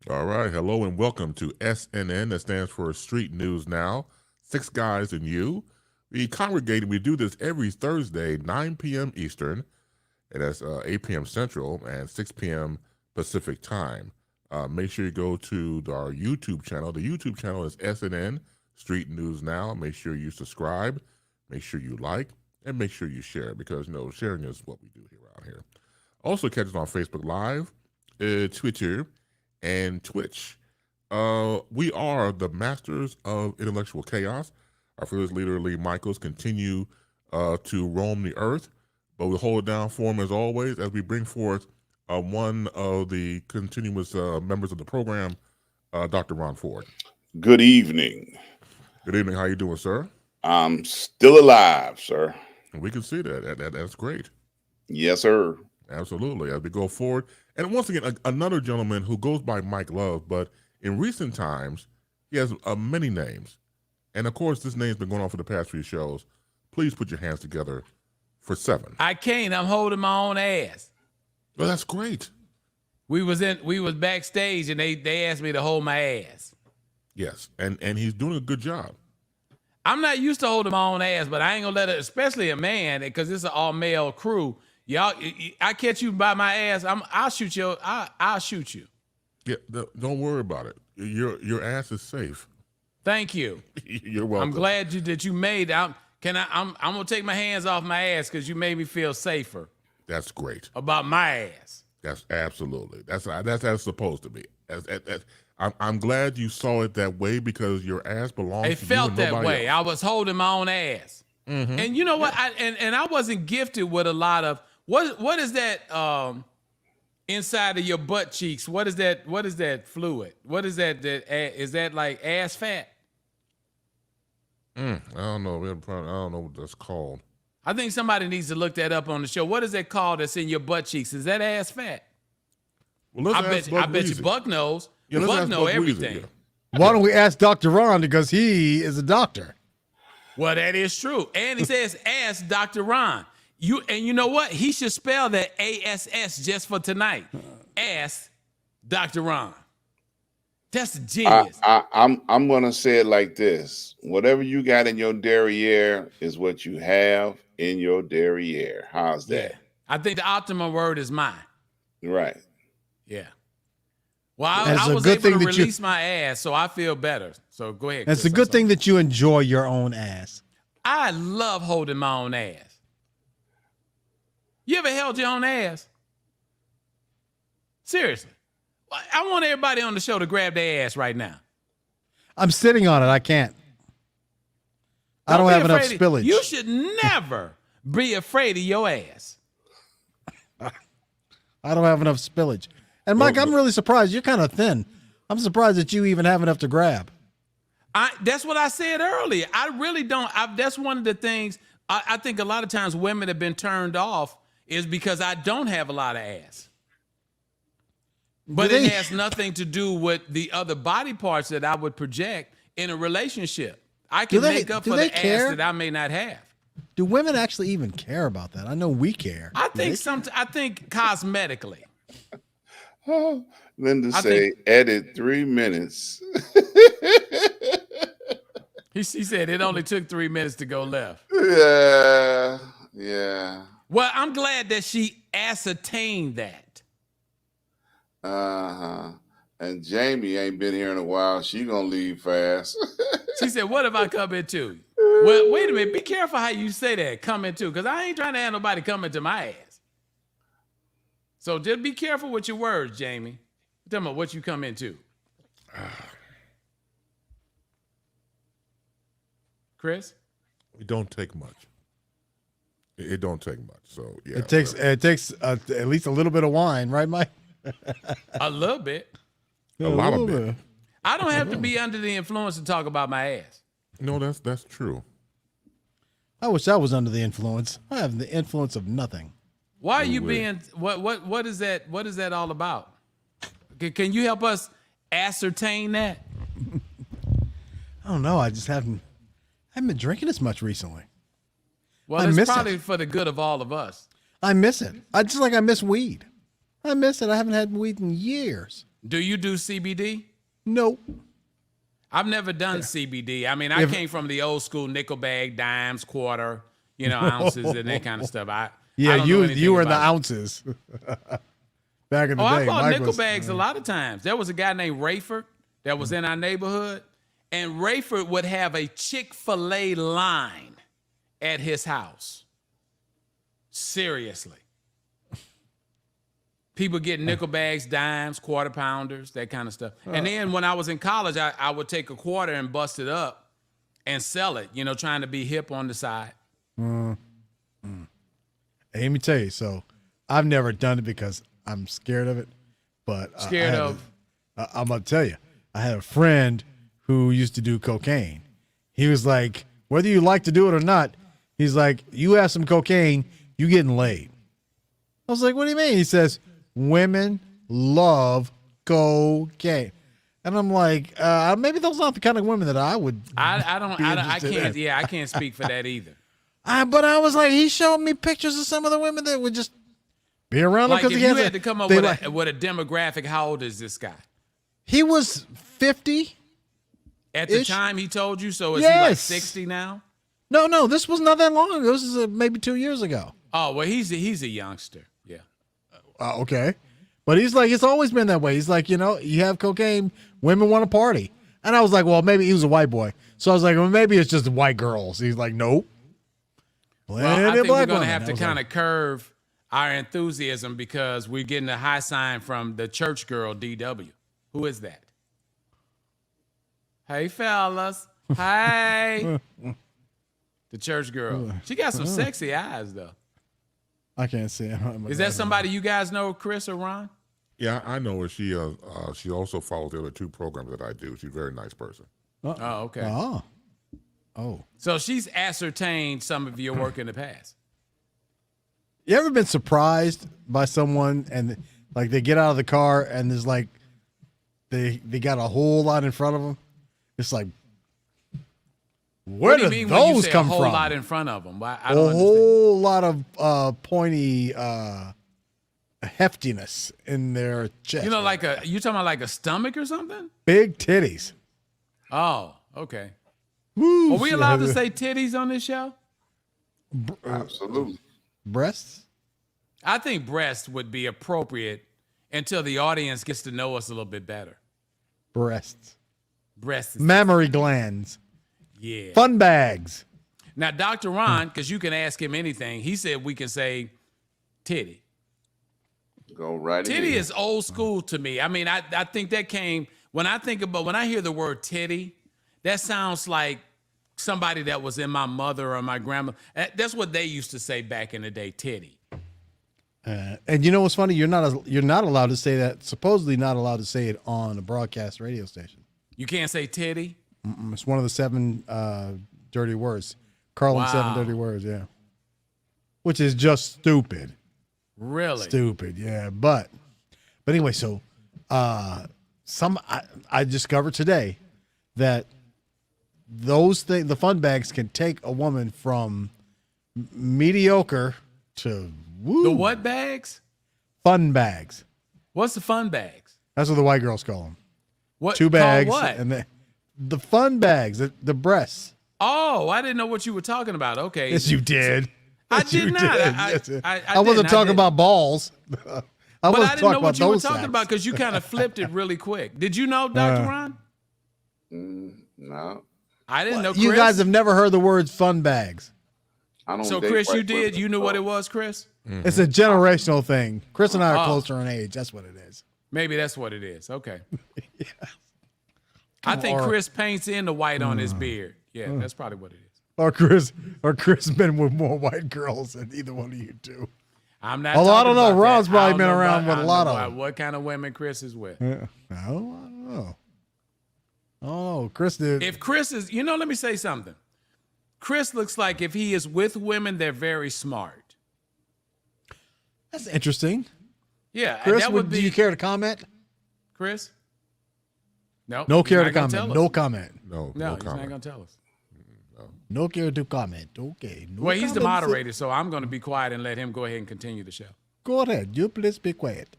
All right. Hello and welcome to SNN. That stands for Street News Now. 6 Guys and You. We congregate and we do this every Thursday, 9 p.m. Eastern, and that's 8 p.m. Central and 6 p.m. Pacific Time. Make sure you go to our YouTube channel. The YouTube channel is SNN Street News Now. Make sure you subscribe. Make sure you like. And make sure you share because, sharing is what we do here around here. Also catch us on Facebook Live, Twitter, and Twitch. We are the masters of intellectual chaos. Our fearless leader, Lee Michaels, continue to roam the earth, but we hold it down for him as always as we bring forth one of the continuous members of the program, Dr. Ron Ford. Good evening. Good evening. How you doing, sir? I'm still alive, sir. We can see that. That's great. Yes, sir. Absolutely. As we go forward. And once again, another gentleman who goes by Mike Love, but in recent times, he has many names. And of course, this name's been going on for the past few shows. Please put your hands together for 7. I can't. I'm holding my own ass. Well, that's great. We was backstage and they asked me to hold my ass. Yes. And he's doing a good job. I'm not used to holding my own ass, but I ain't gonna let it, especially a man, because it's an all-male crew. Y'all, I catch you by my ass, I'll shoot you. I'll shoot you. Yeah, don't worry about it. Your ass is safe. Thank you. You're welcome. I'm glad that you made. I'm gonna take my hands off my ass because you made me feel safer. That's great. About my ass. That's absolutely. That's how it's supposed to be. I'm glad you saw it that way because your ass belongs to you and nobody else. It felt that way. I was holding my own ass. Mm-hmm. And you know what? I wasn't gifted with a lot of what is that inside of your butt cheeks? What is that fluid? What is that? Is that like ass fat? I don't know. I don't know what that's called. I think somebody needs to look that up on the show. What is that called that's in your butt cheeks? Is that ass fat? Well, I bet you Buck knows. Yeah, Buck know everything. Yeah. Why don't we ask Dr. Ron because he is a doctor? Well, that is true. And he says, ask Dr. Ron. You know what? He should spell that ASS just for tonight. Ask Dr. Ron. That's genius. I'm gonna say it like this: whatever you got in your derriere is what you have in your derriere. How's that? Yeah. I think the optimum word is mine. Right. Yeah. Well, I was able to release my ass, so I feel better. So go ahead. It's a good thing that you enjoy your own ass. I love holding my own ass. You ever held your own ass? Seriously. I want everybody on the show to grab their ass right now. I'm sitting on it. I can't. I don't have enough spillage. You should never be afraid of your ass. I don't have enough spillage. And Mike, I'm really surprised. You're kind of thin. I'm surprised that you even have enough to grab. That's what I said earlier. I really don't. That's one of the things I think a lot of times women have been turned off is because I don't have a lot of ass. But it has nothing to do with the other body parts that I would project in a relationship. I can make up for the ass that I may not have. Do women actually even care about that? I know we care. I think cosmetically. Linda edit 3 minutes. He said it only took 3 minutes to go left. Yeah. Well, I'm glad that she ascertained that. And Jamie ain't been here in a while. She gonna leave fast. She said, what if I come into? Well, wait a minute. Be careful how you say that, come into, because I ain't trying to have nobody come into my ass. So just be careful with your words, Jamie. Tell me what you come into. Chris? It don't take much. It don't take much. So yeah. It takes at least a little bit of wine, right, Mike? A little bit. A lot of bit. I don't have to be under the influence to talk about my ass. No, that's true. I wish I was under the influence. I have the influence of nothing. Why are you being what is that? What is that all about? Can you help us ascertain that? I don't know. I just haven't been drinking as much recently. Well, it's probably for the good of all of us. I miss it. I miss weed. I miss it. I haven't had weed in years. Do you do CBD? Nope. I've never done CBD. I mean, I came from the old school nickel bag, dimes, quarter, ounces, and that kind of stuff. I don't know anything you were in the about it. ounces back in the day. I bought Mike nickel was- bags a lot of times. There was a guy named Rayford that was in our neighborhood, and Rayford would have a Chick-fil-A line at his house. Seriously. People get nickel bags, dimes, quarter pounders, that kind of stuff. And then when I was in college, I would take a quarter and bust it up and sell it, trying to be hip on the side. Hey, let me tell you. So I've never done it because I'm scared of it. But I'm going to tell you, I had a friend who used to do cocaine. He was like, whether you like to do it or not, he's like, you have some cocaine, you getting laid. I was like, what do you mean? He says, women love cocaine. And I'm like, maybe those aren't the kind of women that I would. I can't speak for that either. But I was like, he showed me pictures of some of the women that would just be around him Like if because you had to come up with a demographic, how old is this guy? He was 50. At the Ish. time he told you, so is he like Yes. 60 now? No, this was not that long ago. This is maybe 2 years ago. Oh, well, he's a youngster. Yeah. Okay. But he's like, it's always been that way. He's like, you have cocaine, women want to party. And I was like, well, maybe he was a white boy. So I was like, well, maybe it's just white girls. He's like, nope. Well, I think we're black going to women. have I to was kind like, of curve our enthusiasm because we're getting a high sign from the church girl, DW. Who is that? Hey, fellas. Hey. The church girl. She got some sexy eyes, though. I can't see it. Is that somebody you guys know, Chris or Ron? Yeah, I know her. She also follows the other two programs that I do. She's a very nice person. Oh, okay. Oh. So she's ascertained some of your work in the past. You ever been surprised by someone and like they get out of the car and there's like they got a whole lot in front of them? It's like, where What do you did mean when you those say come a whole from? lot in front of them? I A don't understand. whole lot of pointy heftiness in their chest. You talking about like a stomach or something? Big titties. Oh, okay. Woo. Are we allowed to say titties on this show? Absolutely. breasts? I think breast would be appropriate until the audience gets to know us a little bit better. Breasts. Breast is Mammary glands. yeah. Fun bags. Now, Dr. Ron, because you can ask him anything, he said we can say titty. Go right ahead. Titty is old school to me. I mean, I think that came when I hear the word titty, that sounds like somebody that was in my mother or my grandma. That's what they used to say back in the day, titty. And you know what's funny? You're not allowed to say that. Supposedly not allowed to say it on a broadcast radio station. You can't say titty? It's one of the 7 dirty words. Carlin's Wow. 7 dirty words, yeah. Which is just stupid. Really? Stupid, yeah. But anyway, so I discovered today that those things, the fun bags, can take a woman from mediocre to woo. The what bags? Fun bags. What's the fun bags? That's what the white girls call them. What 2 bags. called what? And the fun bags, the breasts. Oh, I didn't know what you were talking about. Okay. Yes, you did. I Yes, you did not. Yes, I wasn't didn't. talking about balls. But I didn't know what you were talking about because you kind of flipped it really quick. Did you know, Dr. Ron? No, I didn't know, Chris. You guys have never heard the words fun bags. I don't. So, date Chris, you white did. women, You knew so- what it was, Chris? It's a generational thing. Chris and I are Oh. closer in age. That's what it is. Maybe that's what it is. Okay. I think Chris paints in the white on his beard. Yeah, that's probably what it is. Or Chris been with more white girls than either one of you two. I'm not. Although I talking don't know, about Ron's that. probably I don't been know around about- with I a don't lot know of about them. what kind of women Chris is with. I don't know. Oh, Chris did. If Chris is, let me say something. Chris looks like if he is with women, they're very smart. That's interesting. Yeah, Chris, that would do be you care to comment? Chris. No, No he's care not to gonna comment. tell us. No comment. No, No, no he's not comment. going to tell us. No care to comment. Okay. No Well, he's the comment. moderator, so I'm going to be quiet and let him go ahead and continue the show. Go ahead. You please be quiet.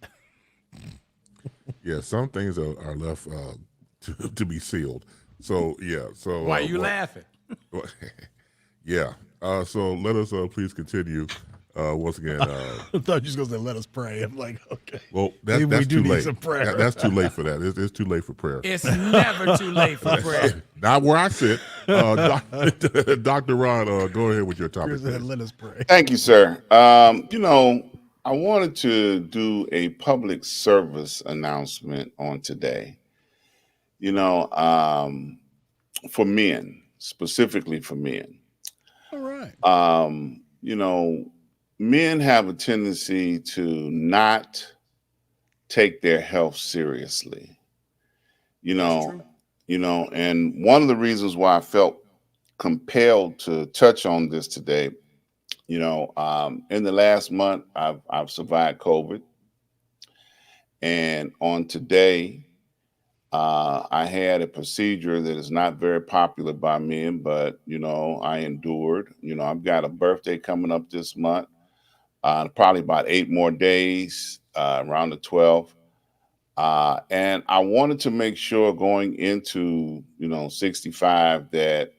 Yeah, some things are left to be sealed. So yeah, so Why are you laughing? Yeah. So let us please continue. Once again, I thought you was gonna say let us pray. I'm like, okay. well, Maybe that's we do too need late. some prayer. That's too late for that. It's too late for prayer. It's never too late for prayer. Not where I sit. Dr. Ron, go ahead with your topic. Chris said, let us pray. Thank you, sir. I wanted to do a public service announcement on today. For men, specifically for men. All right. Men have a tendency to not take their health seriously. And one of the reasons why I felt compelled to touch on this today, in the last month, I've survived COVID, and on today, I had a procedure that is not very popular by men, but I endured. I've got a birthday coming up this month, probably about 8 more days, around the 12th. And I wanted to make sure going into 65 that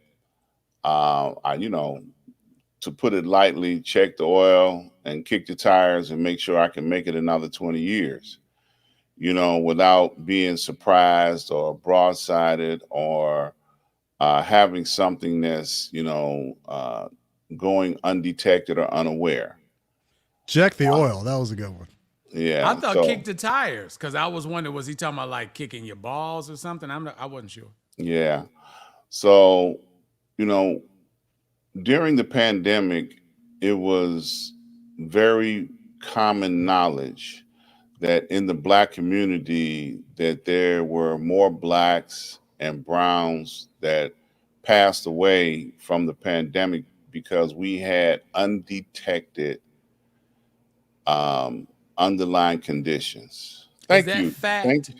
to put it lightly, check the oil and kick the tires and make sure I can make it another 20 years. Without being surprised or broadsided or having something that's, going undetected or unaware. Check the oil. That was a good one. Yeah. I thought kick the tires, because I was wondering, was he talking about like kicking your balls or something? I wasn't sure. Yeah. So, during the pandemic, it was very common knowledge that in the Black community that there were more Blacks and Browns that passed away from the pandemic because we had undetected underlying conditions. Thank Is that you. fact?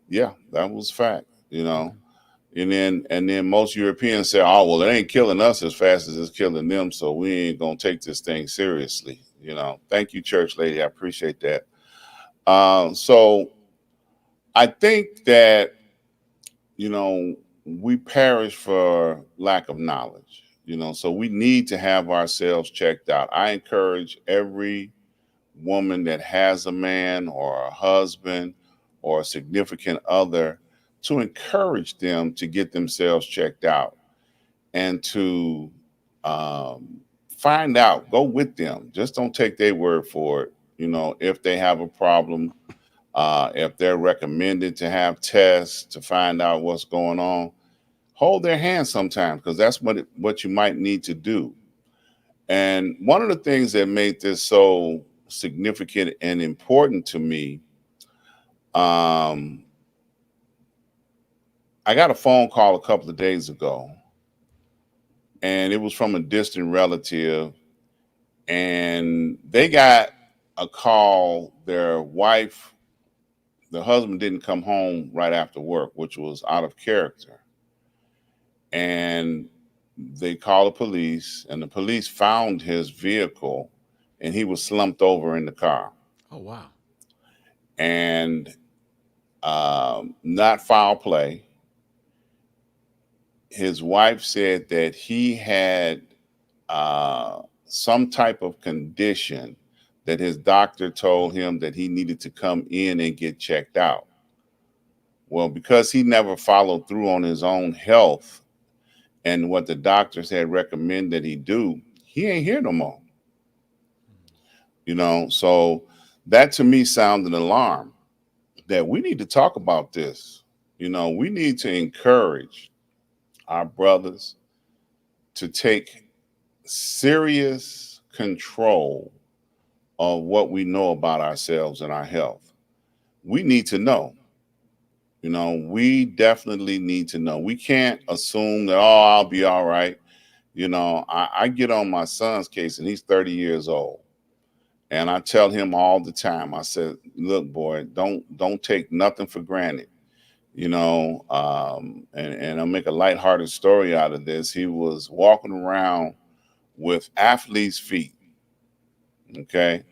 Yeah, that was fact, And then most Europeans say, oh, well, it ain't killing us as fast as it's killing them, so we ain't gonna take this thing seriously. Thank you, church lady. I appreciate that. So I think that, we perish for lack of knowledge, so we need to have ourselves checked out. I encourage every woman that has a man or a husband or a significant other to encourage them to get themselves checked out and to find out, go with them. Just don't take their word for it. If they have a problem, if they're recommended to have tests to find out what's going on, hold their hand sometimes, because that's what you might need to do. And one of the things that made this so significant and important to me, I got a phone call a couple of days ago, and it was from a distant relative, and they got a call. Their wife, the husband didn't come home right after work, which was out of character. And they called the police, and the police found his vehicle, and he was slumped over in the car. Oh, wow. And not foul play. His wife said that he had some type of condition that his doctor told him that he needed to come in and get checked out. Well, because he never followed through on his own health and what the doctors had recommended he do, he ain't here no more. So that to me sounded an alarm that we need to talk about this. We need to encourage our brothers to take serious control of what we know about ourselves and our health. We need to know. We definitely need to know. We can't assume that, oh, I'll be all right. I get on my son's case, and he's 30 years old. And I tell him all the time, I said, look, boy, don't take nothing for granted. And I'll make a lighthearted story out of this. He was walking around with athlete's feet. Okay.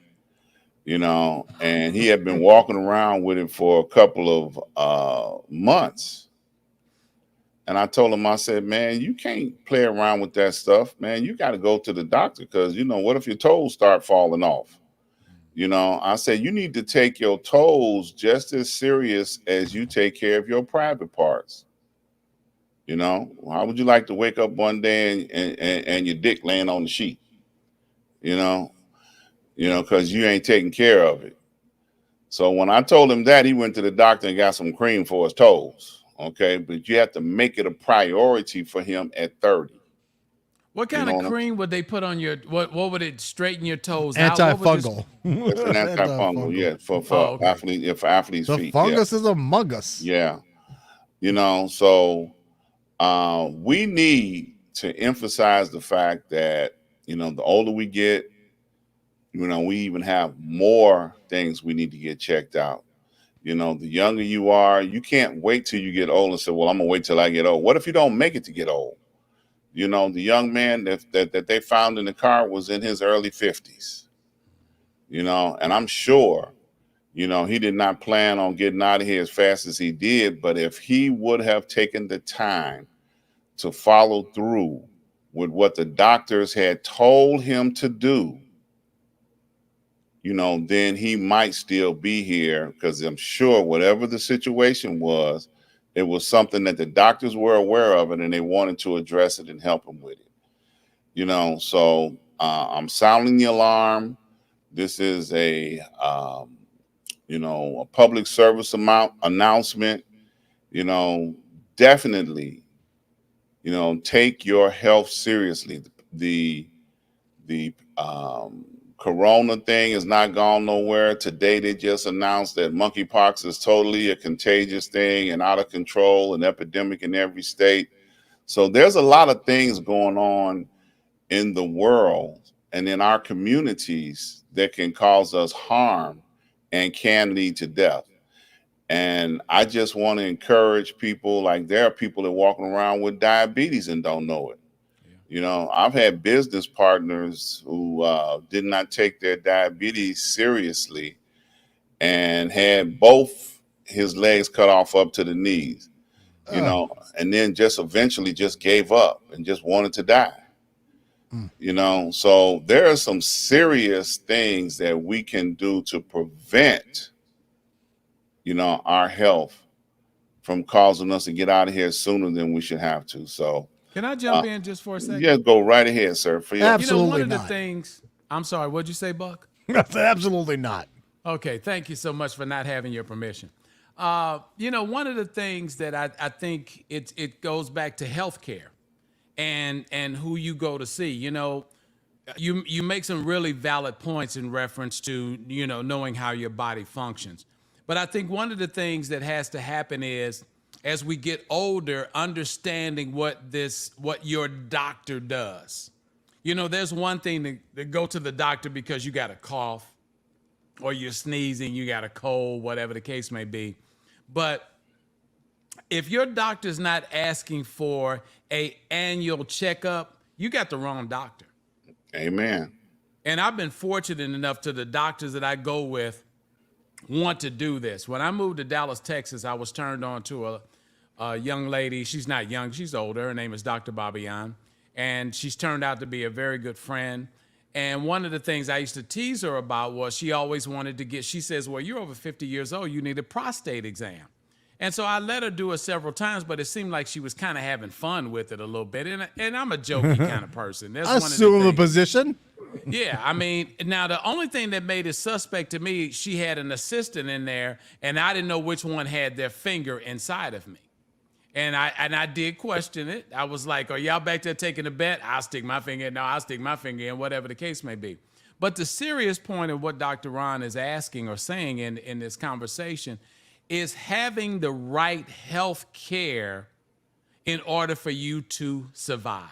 and he had been walking around with it for a couple of months. And I told him, I said, man, you can't play around with that stuff, man. You got to go to the doctor because, what if your toes start falling off? I said, you need to take your toes just as serious as you take care of your private parts. How would you like to wake up one day and your dick laying on the sheet? Because you ain't taking care of it. So when I told him that, he went to the doctor and got some cream for his toes. Okay, but you have to make it a priority for him at 30. What kind of cream would they put on your? What would it straighten your toes Antifungal. Out? It's an antifungal, yeah, for athletes' the feet. The fungus is among us. Yeah, so we need to emphasize the fact that the older we get, we even have more things we need to get checked out. The younger you are, you can't wait till you get old and say, well, I'm gonna wait till I get old. What if you don't make it to get old? The young man that they found in the car was in his early 50s, and I'm sure, he did not plan on getting out of here as fast as he did. But if he would have taken the time to follow through with what the doctors had told him to do, then he might still be here, because I'm sure whatever the situation was, it was something that the doctors were aware of it and they wanted to address it and help him with it. So I'm sounding the alarm. This is a public service announcement. Definitely, take your health seriously. The Corona thing has not gone nowhere. Today, they just announced that monkeypox is totally a contagious thing and out of control, an epidemic in every state. So there's a lot of things going on in the world and in our communities that can cause us harm and can lead to death. And I just want to encourage people, like there are people that are walking around with diabetes and don't know it. I've had business partners who did not take their diabetes seriously and had both his legs cut off up to the knees, and then just eventually just gave up and just wanted to die. So there are some serious things that we can do to prevent, our health from causing us to get out of here sooner than we should have to. So can I jump in just for a second? Yeah, go right ahead, sir. Absolutely one of not. the things. I'm sorry. What'd you say, Buck? Absolutely not. Okay. Thank you so much for not having your permission. One of the things that I think it goes back to healthcare, and who you go to see. You make some really valid points in reference to knowing how your body functions. But I think one of the things that has to happen is, as we get older, understanding what your doctor does. There's one thing to go to the doctor because you got a cough or you're sneezing, you got a cold, whatever the case may be. But if your doctor's not asking for an annual checkup, you got the wrong doctor. Amen. And I've been fortunate enough to the doctors that I go with want to do this. When I moved to Dallas, Texas, I was turned on to a young lady. She's not young, she's older. Her name is Dr. Babian, and she's turned out to be a very good friend. And one of the things I used to tease her about was she always wanted to get, she says, well, you're over 50 years old, you need a prostate exam. And so I let her do it several times, but it seemed like she was kind of having fun with it a little bit. And I'm a jokey kind of person. That's assume the position. Yeah, I mean, now the only thing that made it suspect to me, she had an assistant in there, and I didn't know which one had their finger inside of me. And I did question it. I was like, are y'all back there taking a bet? I'll stick my finger in. No, I'll stick my finger in, whatever the case may be. But the serious point of what Dr. Ron is asking or saying in this conversation is having the right health care in order for you to survive.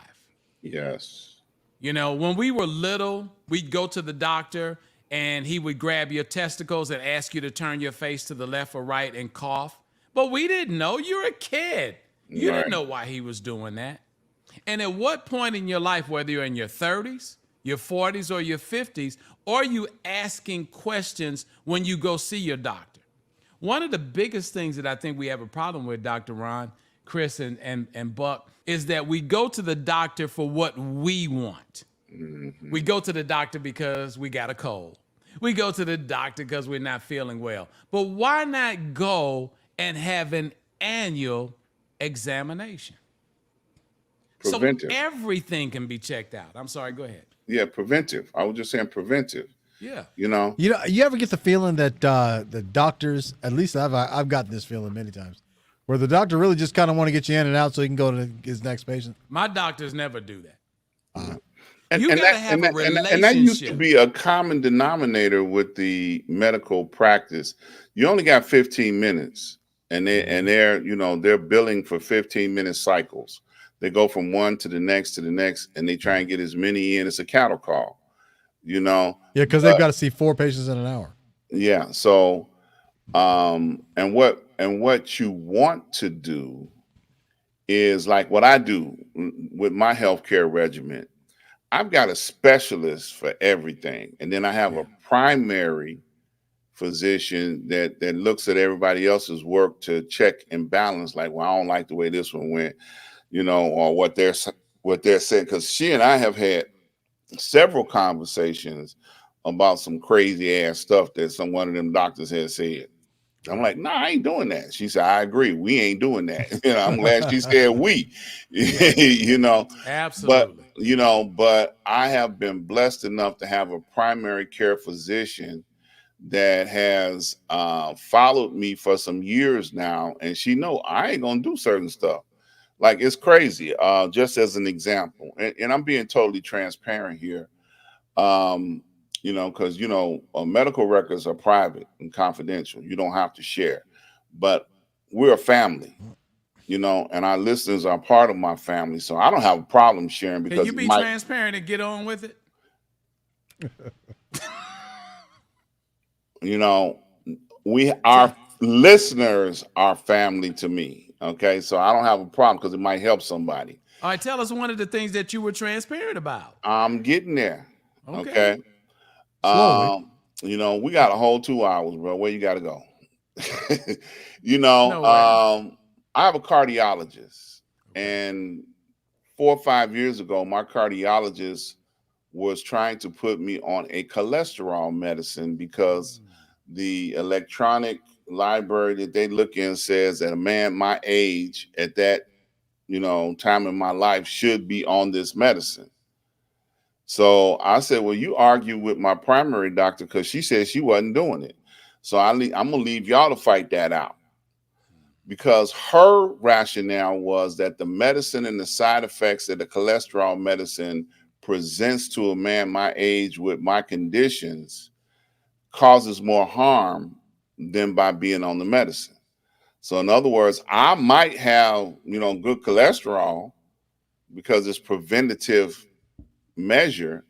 Yes. When we were little, we'd go to the doctor and he would grab your testicles and ask you to turn your face to the left or right and cough. But we didn't know. You're a kid. You didn't know why he was doing that. And at what point in your life, whether you're in your 30s, your 40s or your 50s, or you asking questions when you go see your doctor. One of the biggest things that I think we have a problem with, Dr. Ron, Chris, and Buck, is that we go to the doctor for what we want. Mm-hmm. We go to the doctor because we got a cold. We go to the doctor because we're not feeling well. But why not go and have an annual examination? Preventive. So everything can be checked out. I'm sorry, go ahead. Yeah, preventive. I was just saying preventive. Yeah. You know, you ever get the feeling that the doctors, at least I've gotten this feeling many times, where the doctor really just kind of want to get you in and out so he can go to his next patient? My doctors never do that. And you gotta have a relationship. And that used to be a common denominator with the medical practice. You only got 15 minutes, and they're billing for 15-minute cycles. They go from one to the next, and they try and get as many in. It's a cattle call, you know. Yeah, because they've got to see 4 patients in an hour. Yeah. So, and what you want to do is like what I do with my healthcare regimen. I've got a specialist for everything, and then I have a primary physician that looks at everybody else's work to check and balance. Like, well, I don't like the way this one went, you know, or what they're saying. Because she and I have had several conversations about some crazy ass stuff that one of them doctors has said. I'm like, no, I ain't doing that. She said, I agree. We ain't doing that. You know, I'm glad she said we, you know. Absolutely. But I have been blessed enough to have a primary care physician that has followed me for some years now. And she know I ain't going to do certain stuff. Like, it's crazy. Just as an example, and I'm being totally transparent here. You know, because, medical records are private and confidential. You don't have to share. But we're a family, and our listeners are part of my family. So I don't have a problem sharing because Can you be transparent and get on with it? Our listeners are family to me. Okay. So I don't have a problem because it might help somebody. All right. Tell us one of the things that you were transparent about. I'm getting there. Okay. Slowly. We got a whole 2 hours, bro. Where you got to go? I have a cardiologist, and 4 or 5 years ago, my cardiologist was trying to put me on a cholesterol medicine because the electronic library that they look in says that a man my age at that, time in my life should be on this medicine. So I said, well, you argue with my primary doctor because she said she wasn't doing it. So I'm going to leave y'all to fight that out, because her rationale was that the medicine and the side effects that the cholesterol medicine presents to a man my age with my conditions causes more harm than by being on the medicine. So in other words, I might have, good cholesterol because it's preventative measure,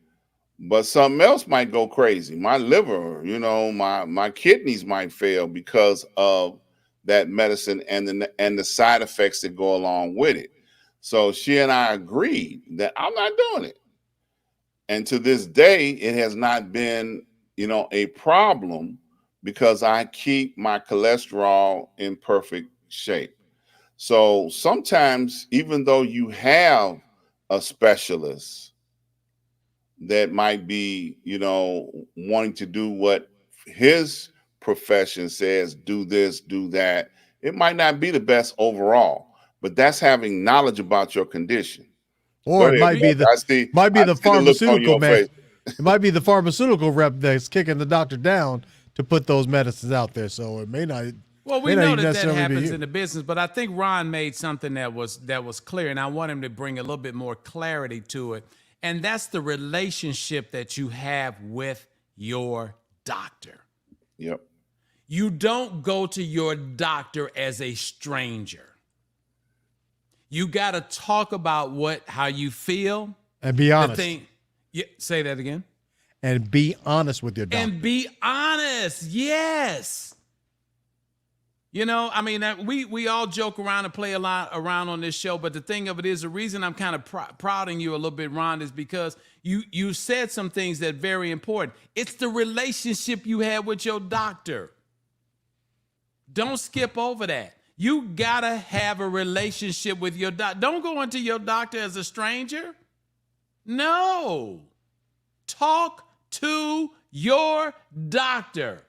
but something else might go crazy. My liver, my kidneys might fail because of that medicine and the side effects that go along with it. So she and I agreed that I'm not doing it. And to this day, it has not been, a problem because I keep my cholesterol in perfect shape. So sometimes, even though you have a specialist that might be, wanting to do what his profession says, do this, do that, it might not be the best overall, but that's having knowledge about your condition. Or it might be the pharmaceutical man. It might be the pharmaceutical rep that's kicking the doctor down to put those medicines out there. So it may not. Well, we know that happens in the business, but I think Ron made something that was clear, and I want him to bring a little bit more clarity to it. And that's the relationship that you have with your doctor. Yep. You don't go to your doctor as a stranger. You got to talk about how you feel. And be honest. Say that again. And be honest with your doctor. And be honest. Yes. You know, I mean, we all joke around and play a lot around on this show, but the thing of it is, the reason I'm kind of prouding you a little bit, Ron, is because you said some things that are very important. It's the relationship you have with your doctor. Don't skip over that. You gotta have a relationship with your doctor. Don't go into your doctor as a stranger. No. Talk to your doctor.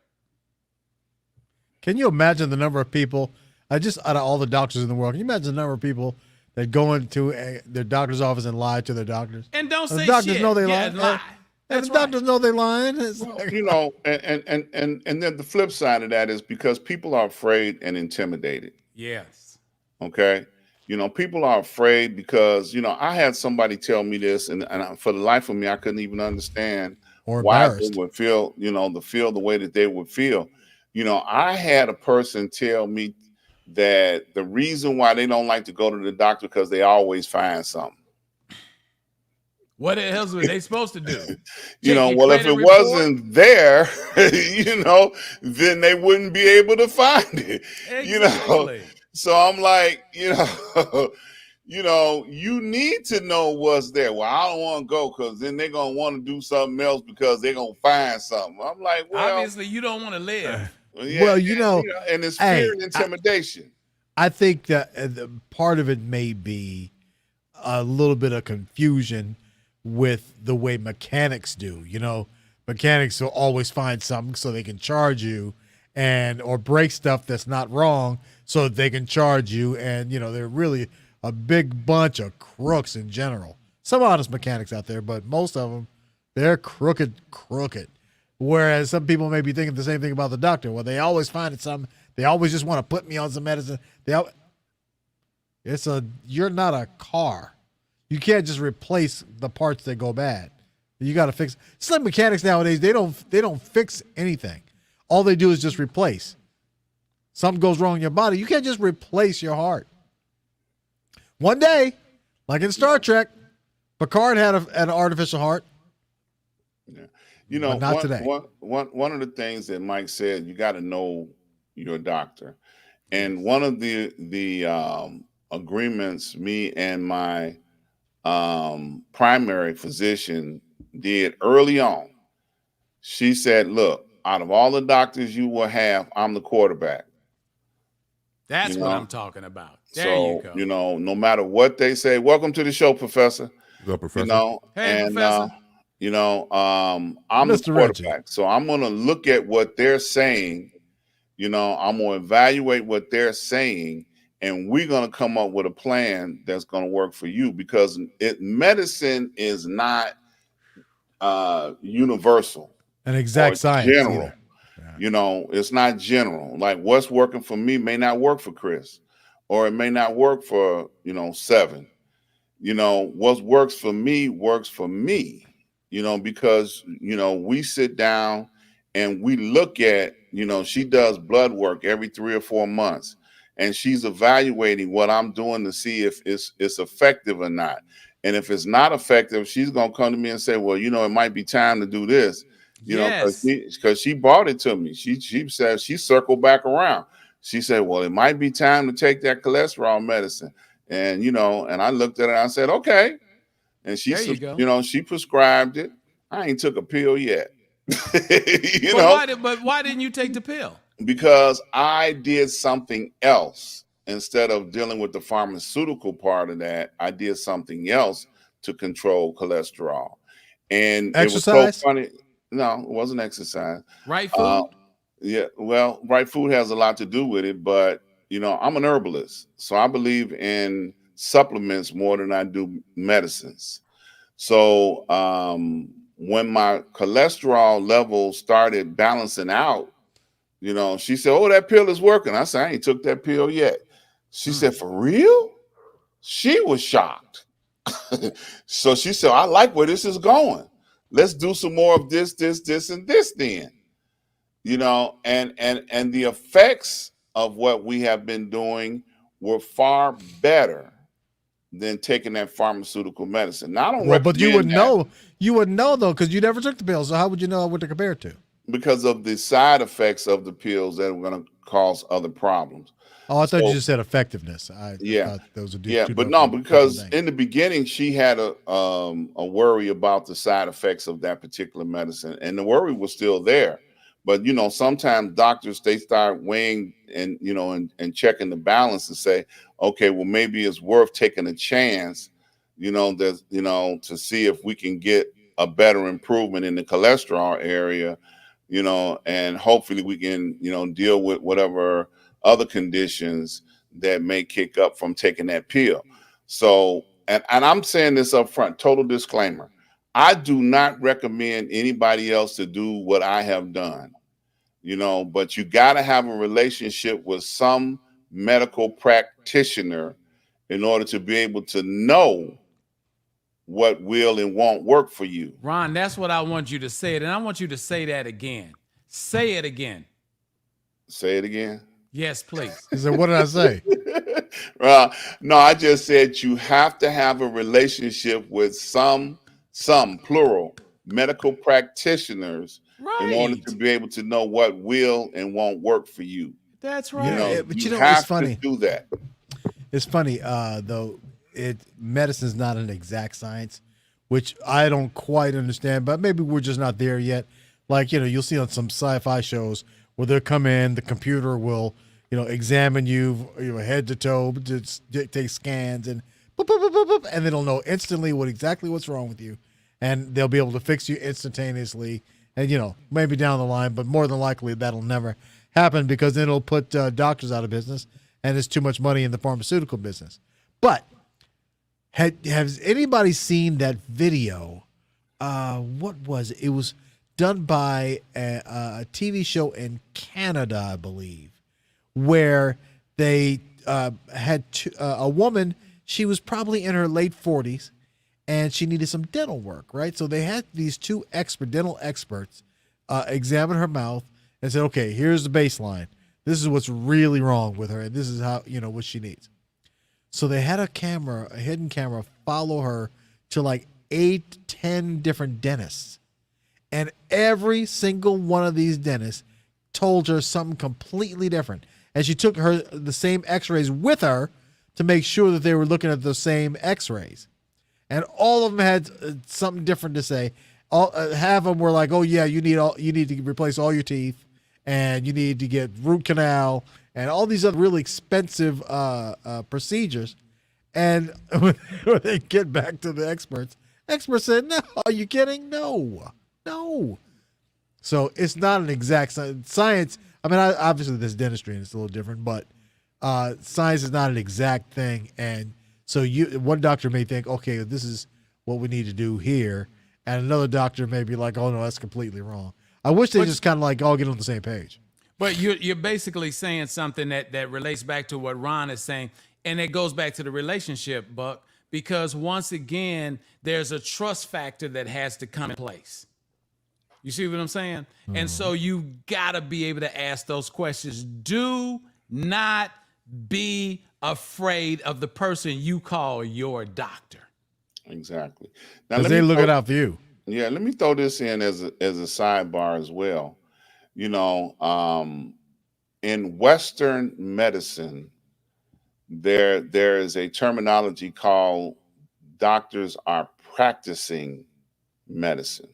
Can you imagine the number of people, out of all the doctors in the world, can you imagine the number of people that go into their doctor's office and lie to their doctors? And don't say the doctors shit. know they lie. lie. And the doctors know they're lying. It's like, You know, and then the flip side of that is because people are afraid and intimidated. Yes. Okay. You know, people are afraid because, you know, I had somebody tell me this and for the life of me, I couldn't even understand or why they embarrassed. would feel, you know, the way that they would feel. You know, I had a person tell me that the reason why they don't like to go to the doctor because they always find something. What the hell are they supposed to do? You know, well, if it wasn't there, you know, then they wouldn't be able to find it. Exactly. You know, so I'm like, you know, you need to know what's there. Well, I don't want to go because then they're gonna want to do something else because they're gonna find something. I'm like, well, obviously you don't want to live. Yeah, well, you know, and it's fear and intimidation. I think that part of it may be a little bit of confusion with the way mechanics do. You know, mechanics will always find something so they can charge you or break stuff that's not wrong so that they can charge you. And, you know, they're really a big bunch of crooks in general. Some honest mechanics out there, but most of them, they're crooked. Whereas some people may be thinking the same thing about the doctor. Well, they always find something. They always just want to put me on some medicine. You're not a car. You can't just replace the parts that go bad. You got to fix. It's like mechanics nowadays. They don't fix anything. All they do is just replace. Something goes wrong in your body. You can't just replace your heart. One day, like in Star Trek, Picard had an artificial heart. Yeah. You know, not today. One of the things that Mike said, you got to know your doctor. And one of the agreements me and my primary physician did early on, she said, look, out of all the doctors you will have, I'm the quarterback. That's what I'm talking about. There you go. You know, no matter what they say, welcome to the show, Professor. Hello, Professor. You know, hey, and Professor. you know, I'm Mr. the quarterback. Reggie. So I'm gonna look at what they're saying, you know, I'm gonna evaluate what they're saying, and we're gonna come up with a plan that's gonna work for you because medicine is not universal. An exact science. General. Yeah. You know, it's not general. Like what's working for me may not work for Chris, or it may not work for, you know, Seven. You know, what works for me, you know, because, you know, we sit down and we look at, you know, she does blood work every 3 or 4 months, and she's evaluating what I'm doing to see if it's effective or not. And if it's not effective, she's going to come to me and say, well, you know, it might be time to do this. You know, because she brought it to me. She said, she circled back around. She said, well, it might be time to take that cholesterol medicine. And, you know, and I looked at her and I said, okay. And she, you know, she prescribed it. I ain't took a pill yet. But why didn't you take the pill? Because I did something else. Instead of dealing with the pharmaceutical part of that, I did something else to control cholesterol. And exercise? It was so funny. No, it wasn't exercise. Right food? Yeah, well, right food has a lot to do with it, but, you know, I'm an herbalist. So I believe in supplements more than I do medicines. So when my cholesterol level started balancing out, you know, she said, oh, that pill is working. I said, I ain't took that pill yet. She said, for real? She was shocked. So she said, I like where this is going. Let's do some more of this, and this then. You know, and the effects of what we have been doing were far better than taking that pharmaceutical medicine. Now, I don't but you would that. know. You would know, though, because you never took the pill. So how would you know what to compare it to? because of the side effects of the pills that are going to cause other problems. Oh, I thought you So, just said effectiveness. I yeah, thought those are yeah, two but no, different because things. in the beginning she had a worry about the side effects of that particular medicine, and the worry was still there. But sometimes doctors, they start weighing and and checking the balance and say, okay, well, maybe it's worth taking a chance, to see if we can get a better improvement in the cholesterol area, and hopefully we can deal with whatever other conditions that may kick up from taking that pill. So, and I'm saying this up front, total disclaimer. I do not recommend anybody else to do what I have done, but you got to have a relationship with some medical practitioner in order to be able to know what will and won't work for you. Ron, that's what I want you to say it, and I want you to say that again. Say it again. Say it again. Yes, please. He said, "What did I say?" No, I just said you have to have a relationship with some plural medical practitioners in order Right. to be able to know what will and won't work for you. That's Yeah, right. but You it's have funny. to do that. It's funny, though. Medicine's not an exact science, which I don't quite understand. But maybe we're just not there yet. Like you'll see on some sci-fi shows where they'll come in, the computer will examine you, head to toe, just take scans and boop, boop, boop, boop, boop, and then it'll know instantly exactly what's wrong with you, and they'll be able to fix you instantaneously. And maybe down the line, but more than likely that'll never happen because then it'll put doctors out of business, and there's too much money in the pharmaceutical business. But has anybody seen that video? What was it? It was done by a TV show in Canada, I believe, where they had a woman. She was probably in her late 40s, and she needed some dental work, right? So they had these two dental experts examine her mouth and said, okay, here's the baseline. This is what's really wrong with her, and this is how what she needs. So they had a hidden camera, follow her to like 8-10 different dentists. And every single one of these dentists told her something completely different. And she took the same x-rays with her to make sure that they were looking at the same x-rays. And all of them had something different to say. Half of them were like, oh yeah, you need to replace all your teeth, and you need to get root canal and all these other really expensive procedures. And when they get back to the experts said, no, are you kidding? No. So it's not an exact science. I mean, obviously there's dentistry and it's a little different, but science is not an exact thing. And so one doctor may think, okay, this is what we need to do here. And another doctor may be like, oh no, that's completely wrong. I wish they just kind of like all get on the same page. But you're basically saying something that relates back to what Ron is saying, and it goes back to the relationship, Buck, because once again, there's a trust factor that has to come in place. You see what I'm saying? Mm-hmm. And so you got to be able to ask those questions. Do not be afraid of the person you call your doctor. Exactly. Now they look it out for you. Yeah, let me throw this in as a sidebar as well. In Western medicine, there is a terminology called doctors are practicing medicine.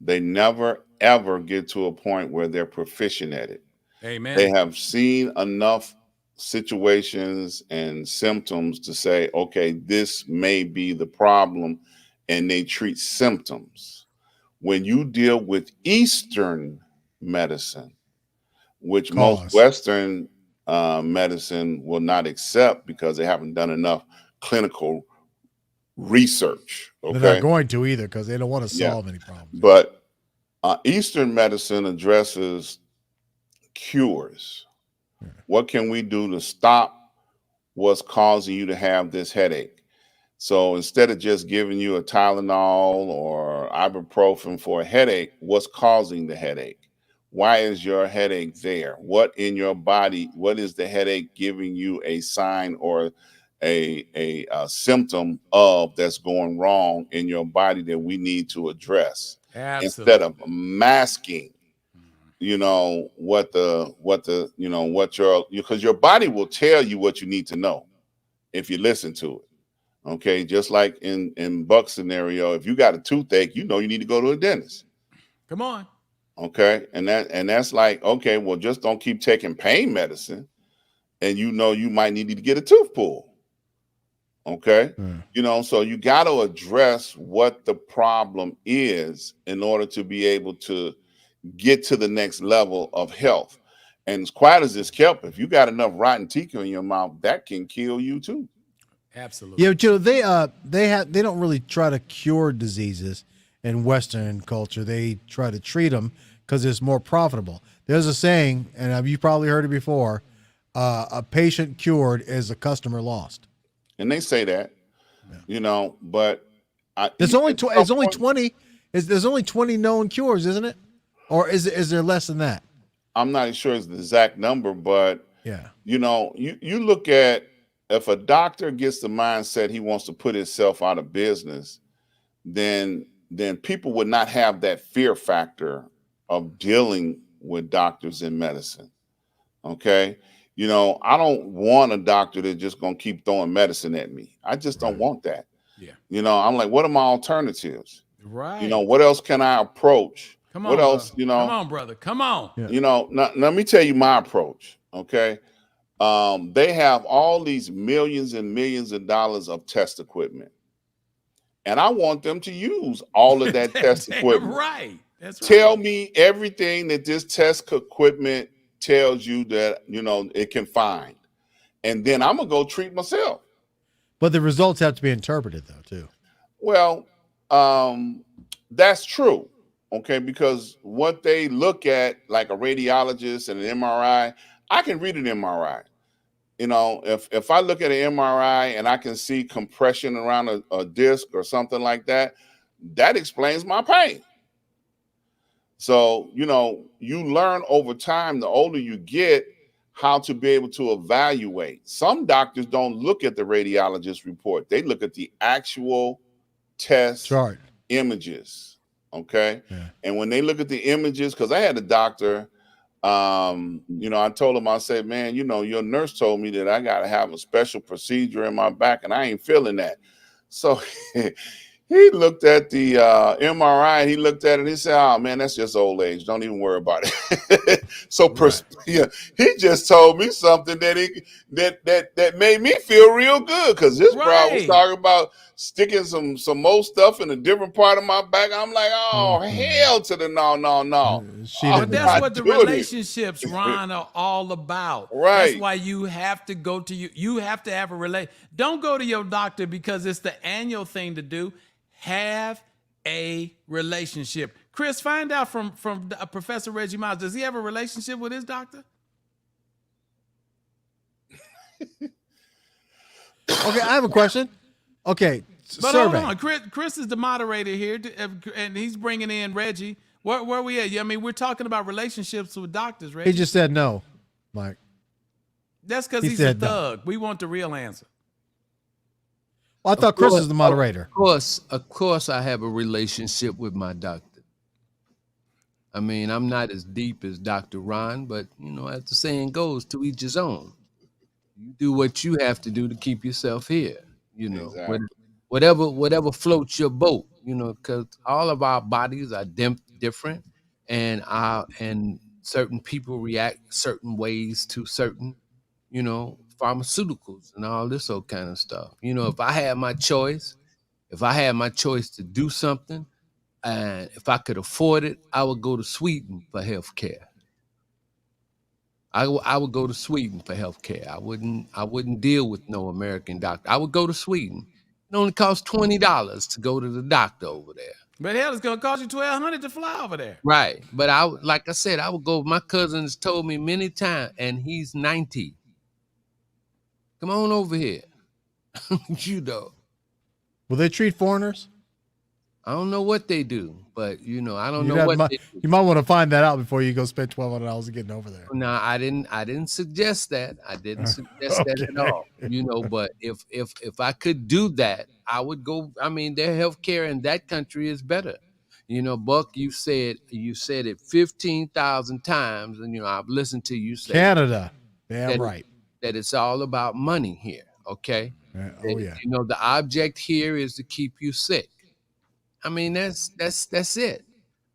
They never, ever get to a point where they're proficient at it. Amen. They have seen enough situations and symptoms to say, okay, this may be the problem, and they treat symptoms. When you deal with Eastern medicine, which most Western medicine will not accept because they haven't done enough clinical research. Okay? They're not going to either because they don't want to solve any problems. But Eastern medicine addresses cures. What can we do to stop what's causing you to have this headache? So instead of just giving you a Tylenol or ibuprofen for a headache, what's causing the headache? Why is your headache there? What in your body, what is the headache giving you a sign or a symptom of that's going wrong in your body that we need to address? instead of masking, what because your body will tell you what you need to know if you listen to it. Okay, just like in Buck's scenario, if you got a toothache, you need to go to a dentist. Come on. Okay, and that's like, okay, well, just don't keep taking pain medicine, and you might need to get a tooth pulled. Okay, so you got to address what the problem is in order to be able to get to the next level of health. And as quiet as it's kept, if you got enough rotten teeth in your mouth, that can kill you too. Absolutely. Yeah, Joe, they don't really try to cure diseases in Western culture. They try to treat them because it's more profitable. There's a saying, and you probably heard it before: a patient cured is a customer lost. And they say that, but there's only 20. There's only 20 known cures, isn't it? Or is there less than that? I'm not sure it's the exact number, but yeah, you look at, if a doctor gets the mindset he wants to put himself out of business, then people would not have that fear factor of dealing with doctors in medicine. Okay. I don't want a doctor that's just going to keep throwing medicine at me. I just don't want that. Yeah. I'm like, what are my alternatives? Right. What else can I approach? Come on, what else, brother. Come on, brother. Come on. Yeah. Let me tell you my approach. Okay. They have all these millions and millions of dollars of test equipment. And I want them to use all of that test equipment. Right. That's right. Tell me everything that this test equipment tells you that, it can find. And then I'm going to go treat myself. But the results have to be interpreted, though, too. Well, that's true. Okay. Because what they look at, like a radiologist and an MRI, I can read an MRI. If I look at an MRI and I can see compression around a disc or something like that, that explains my pain. So, you learn over time, the older you get, how to be able to evaluate. Some doctors don't look at the radiologist report. They look at the actual test chart images. Okay. Yeah. And when they look at the images, because I had a doctor, I told him, I said, man, your nurse told me that I got to have a special procedure in my back and I ain't feeling that. So he looked at the MRI, he looked at it and he said, oh man, that's just old age. Don't even worry about it. So he just told me something that made me feel real good, because this bro was talking about sticking some more stuff in a different part of my back. I'm like, oh, hell to the no. But that's what the relationships, Ron, are all about. Right. That's why you have to go to you have to have a relation. Don't go to your doctor because it's the annual thing to do. Have a relationship. Chris, find out from Professor Reggie Miles. Does he have a relationship with his doctor? Okay, I have a question. Okay, but survey. hold on, Chris is the moderator here, and he's bringing in Reggie. Where we at? I mean, we're talking about relationships with doctors, Reggie. He just said no, Mike. That's because he's a thug. No. We want the real answer. Well, I thought Chris was the moderator. Of course, I have a relationship with my doctor. I mean, I'm not as deep as Dr. Ron, but as the saying goes, to each his own. You do what you have to do to keep yourself here. Exactly. Whatever floats your boat. Because all of our bodies are different, and certain people react certain ways to certain, pharmaceuticals and all this old kind of stuff. If I had my choice to do something, and if I could afford it, I would go to Sweden for healthcare. I would go to Sweden for healthcare. I wouldn't deal with no American doctor. I would go to Sweden. It only costs $20 to go to the doctor over there. But hell, it's gonna cost you $1,200 to fly over there. Right. But like I said, I would go. My cousin has told me many times, and he's 90. Come on over here. Will they treat foreigners? I don't know what they do, but I don't know what they do. You might want to find that out before you go spend $1,200 getting over there. No, I didn't suggest that. I didn't suggest that at all. But if I could do that, I would go. I mean, their healthcare in that country is better. You know, Buck, you said it 15,000 times, and I've listened to you say Canada. Damn that right. that it's all about money here. Okay. Oh yeah. The object here is to keep you sick. I mean, that's it.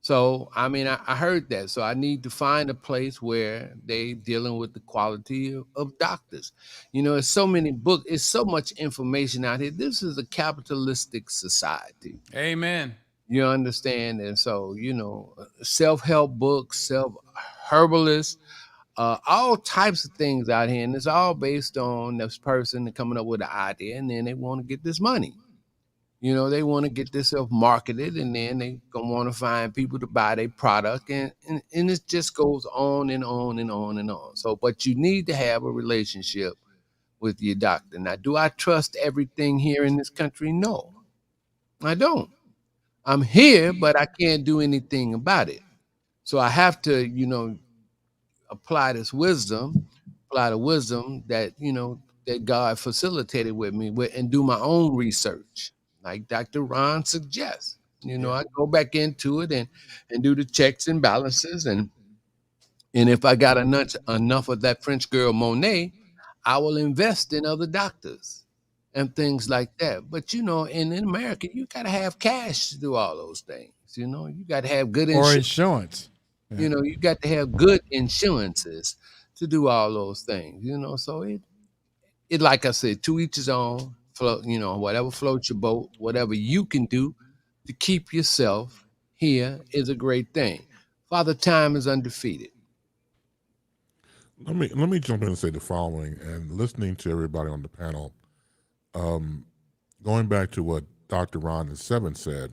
So I mean, I heard that. So I need to find a place where they dealing with the quality of doctors. It's so many books, it's so much information out here. This is a capitalistic society. Amen. You understand? And so, self-help books, herbalists, all types of things out here, and it's all based on this person coming up with an idea, and then they want to get this money. They want to get themselves marketed, and then they gonna want to find people to buy their product, and it just goes on and on and on and on. So, but you need to have a relationship with your doctor. Now, do I trust everything here in this country? No, I don't. I'm here, but I can't do anything about it. So I have to, apply the wisdom that, that God facilitated with me and do my own research. Like Dr. Ron suggests, I go back into it and do the checks and balances. And if I got enough of that French girl Monet, I will invest in other doctors and things like that. But, in America, you got to have cash to do all those things. You got to have good insurance. Or insurance. Yeah. You got to have good insurances to do all those things, so it like I said, to each his own. Float, whatever floats your boat, whatever you can do to keep yourself here is a great thing. Father Time is undefeated. Let me jump in and say the following. And listening to everybody on the panel, going back to what Dr. Ron and Seven said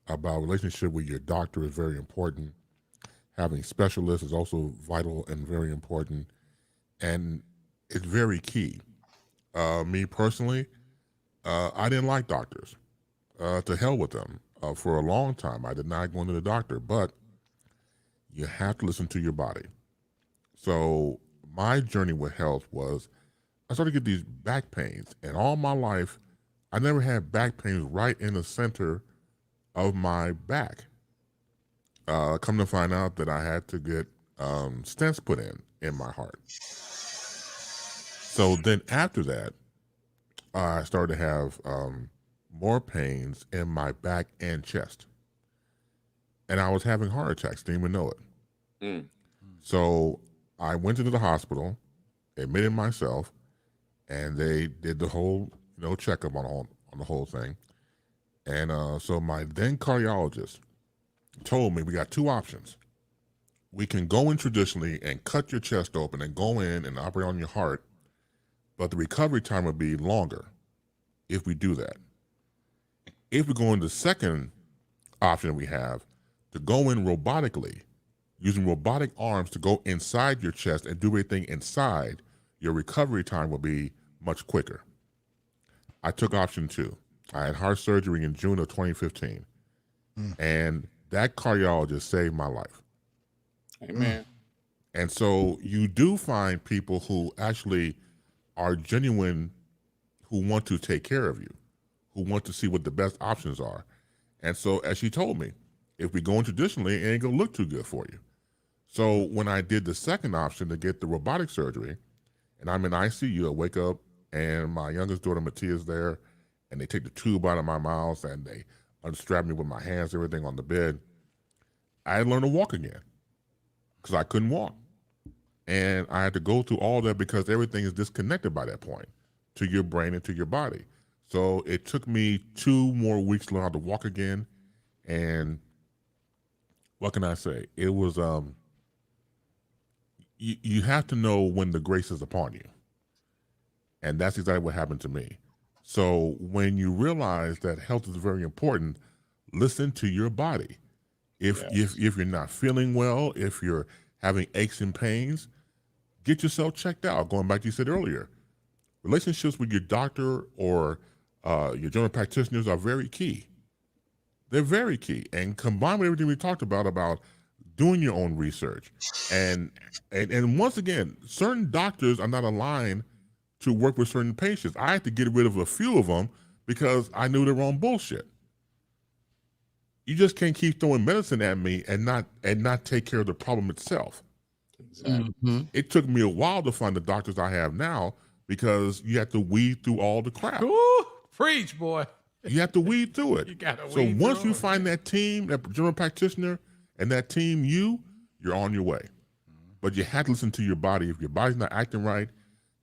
about relationship with your doctor is very important. Having specialists is also vital and very important, and it's very key. Me personally, I didn't like doctors. To hell with them. For a long time, I did not go to the doctor, but you have to listen to your body. So my journey with health was I started to get these back pains, and all my life, I never had back pains right in the center of my back. Come to find out that I had to get stents put in my heart. So then after that, I started to have more pains in my back and chest. And I was having heart attacks, didn't even know it. So I went into the hospital, admitted myself, and they did the whole checkup on the whole thing. And so my then cardiologist told me we got two options. We can go in traditionally and cut your chest open and go in and operate on your heart, but the recovery time would be longer if we do that. If we go into the second option we have, to go in robotically, using robotic arms to go inside your chest and do everything inside, your recovery time will be much quicker. I took option 2. I had heart surgery in June of 2015, and that cardiologist saved my life. Amen. And so you do find people who actually are genuine, who want to take care of you, who want to see what the best options are. And so, as she told me, if we go in traditionally, it ain't gonna look too good for you. So when I did the second option to get the robotic surgery, and I'm in ICU, I wake up and my youngest daughter Mattia's there, and they take the tube out of my mouth and they unstrap me with my hands, everything on the bed. I had to learn to walk again because I couldn't walk. And I had to go through all that because everything is disconnected by that point to your brain and to your body. So it took me 2 more weeks to learn how to walk again. And what can I say? It was, you have to know when the grace is upon you. And that's exactly what happened to me. So when you realize that health is very important, listen to your body. If you're not feeling well, if you're having aches and pains, get yourself checked out. Going back to you said earlier, relationships with your doctor or your general practitioners are very key. They're very key. And combined with everything we talked about doing your own research. And once again, certain doctors are not aligned to work with certain patients. I had to get rid of a few of them because I knew they were on bullshit. You just can't keep throwing medicine at me and not take care of the problem itself. Exactly. It took me a while to find the doctors I have now because you have to weed through all the crap. Ooh, preach, boy. You have to weed through it. You gotta So weed once through you it. find that team, that general practitioner, and that team, you're on your way. But you have to listen to your body. If your body's not acting right,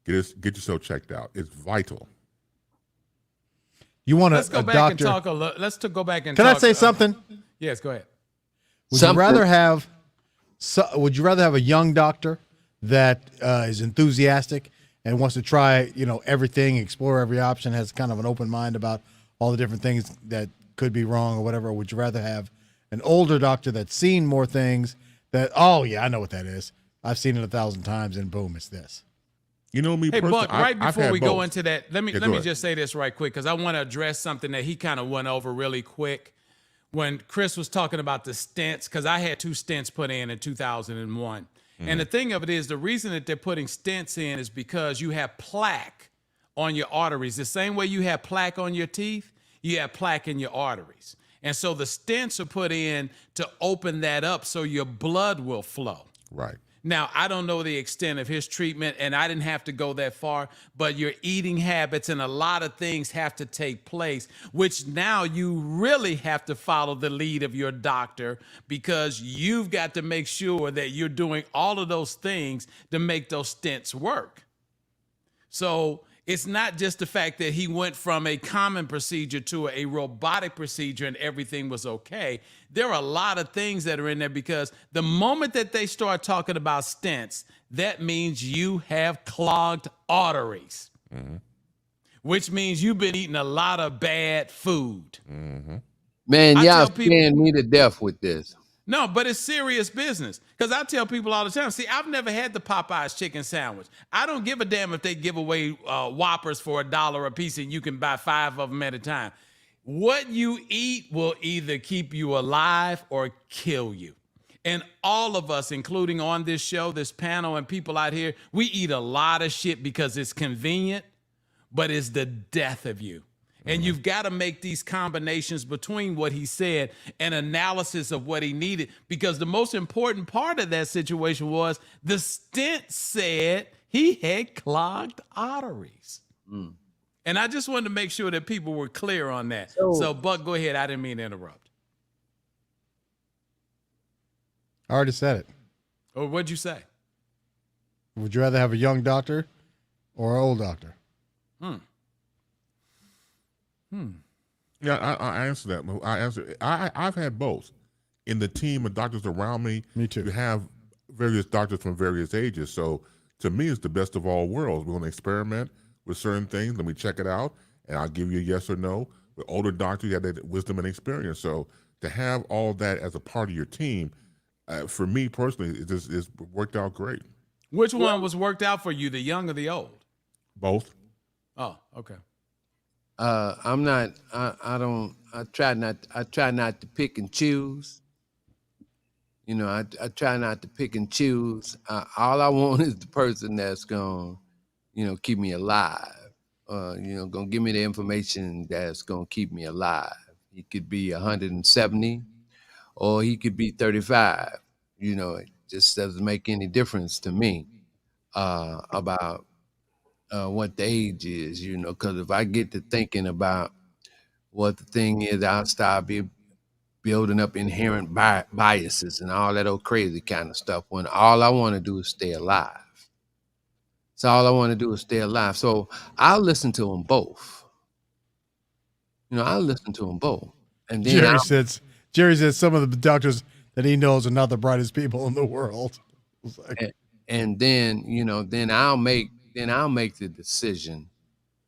get yourself checked out. It's vital. You want Let's go a back doctor? and talk a little. Let's go back and Can talk. I say something? Yes, go ahead. Would you rather have a young doctor that is enthusiastic and wants to try, everything, explore every option, has kind of an open mind about all the different things that could be wrong or whatever? Or would you rather have an older doctor that's seen more things that, oh yeah, I know what that is. I've seen it 1,000 times and boom, it's this. You know me Hey, personally. Buck, right I've before had we go both. into that, let me ahead. just say this right quick because I want to address something that he kind of went over really quick when Chris was talking about the stents, because I had 2 stents put in 2001. And the thing of it is, the reason that they're putting stents in is because you have plaque on your arteries. The same way you have plaque on your teeth, you have plaque in your arteries. And so the stents are put in to open that up so your blood will flow. Right. Now, I don't know the extent of his treatment, and I didn't have to go that far, but your eating habits and a lot of things have to take place, which now you really have to follow the lead of your doctor because you've got to make sure that you're doing all of those things to make those stents work. So it's not just the fact that he went from a common procedure to a robotic procedure and everything was okay. There are a lot of things that are in there because the moment that they start talking about stents, that means you have clogged arteries, which means you've been eating a lot of bad food. Man, I y'all tell people- scaring me to death with this. No, but it's serious business. Because I tell people all the time, see, I've never had the Popeyes chicken sandwich. I don't give a damn if they give away Whoppers for $1 a piece and you can buy 5 of them at a time. What you eat will either keep you alive or kill you. And all of us, including on this show, this panel, and people out here, we eat a lot of shit because it's convenient, but it's the death of you. And you've got to make these combinations between what he said and analysis of what he needed, because the most important part of that situation was the stent said he had clogged arteries. And I just wanted to make sure that people were clear on that. So Buck, go ahead. I didn't mean to interrupt. I already said it. Or what'd you say? Would you rather have a young doctor or an old doctor? Yeah, I answered that. I've had both. In the team of doctors around me, Me too. you have various doctors from various ages. So to me, it's the best of all worlds. We're going to experiment with certain things. Let me check it out, and I'll give you a yes or no. With older doctors, you have that wisdom and experience. So to have all that as a part of your team, for me personally, it's worked out great. Which one was worked out for you, the young or the old? Both. Oh, okay. I'm not. I try not to pick and choose. I try not to pick and choose. All I want is the person that's gonna, keep me alive. Gonna give me the information that's gonna keep me alive. He could be 170, or he could be 35. It just doesn't make any difference to me about what the age is, because if I get to thinking about what the thing is, I'll start building up inherent biases and all that old crazy kind of stuff when all I want to do is stay alive. So all I want to do is stay alive. So I'll listen to them both. I'll listen to them both. And then Jerry says some of the doctors that he knows are not the brightest people in the world. And then, then I'll make the decision,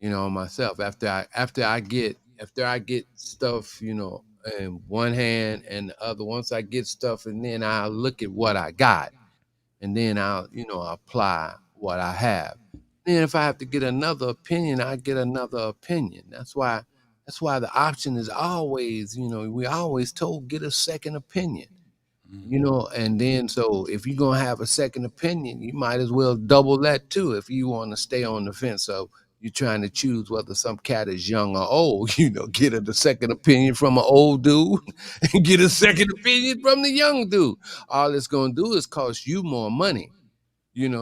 myself after I get stuff, in one hand and the other. Once I get stuff, and then I'll look at what I got, and then I'll, apply what I have. Then if I have to get another opinion, I get another opinion. That's why the option is always, we always told, get a second opinion. And then so if you're going to have a second opinion, you might as well double that too if you want to stay on the fence. So you're trying to choose whether some cat is young or old, get a second opinion from an old dude and get a second opinion from the young dude. All it's gonna do is cost you more money,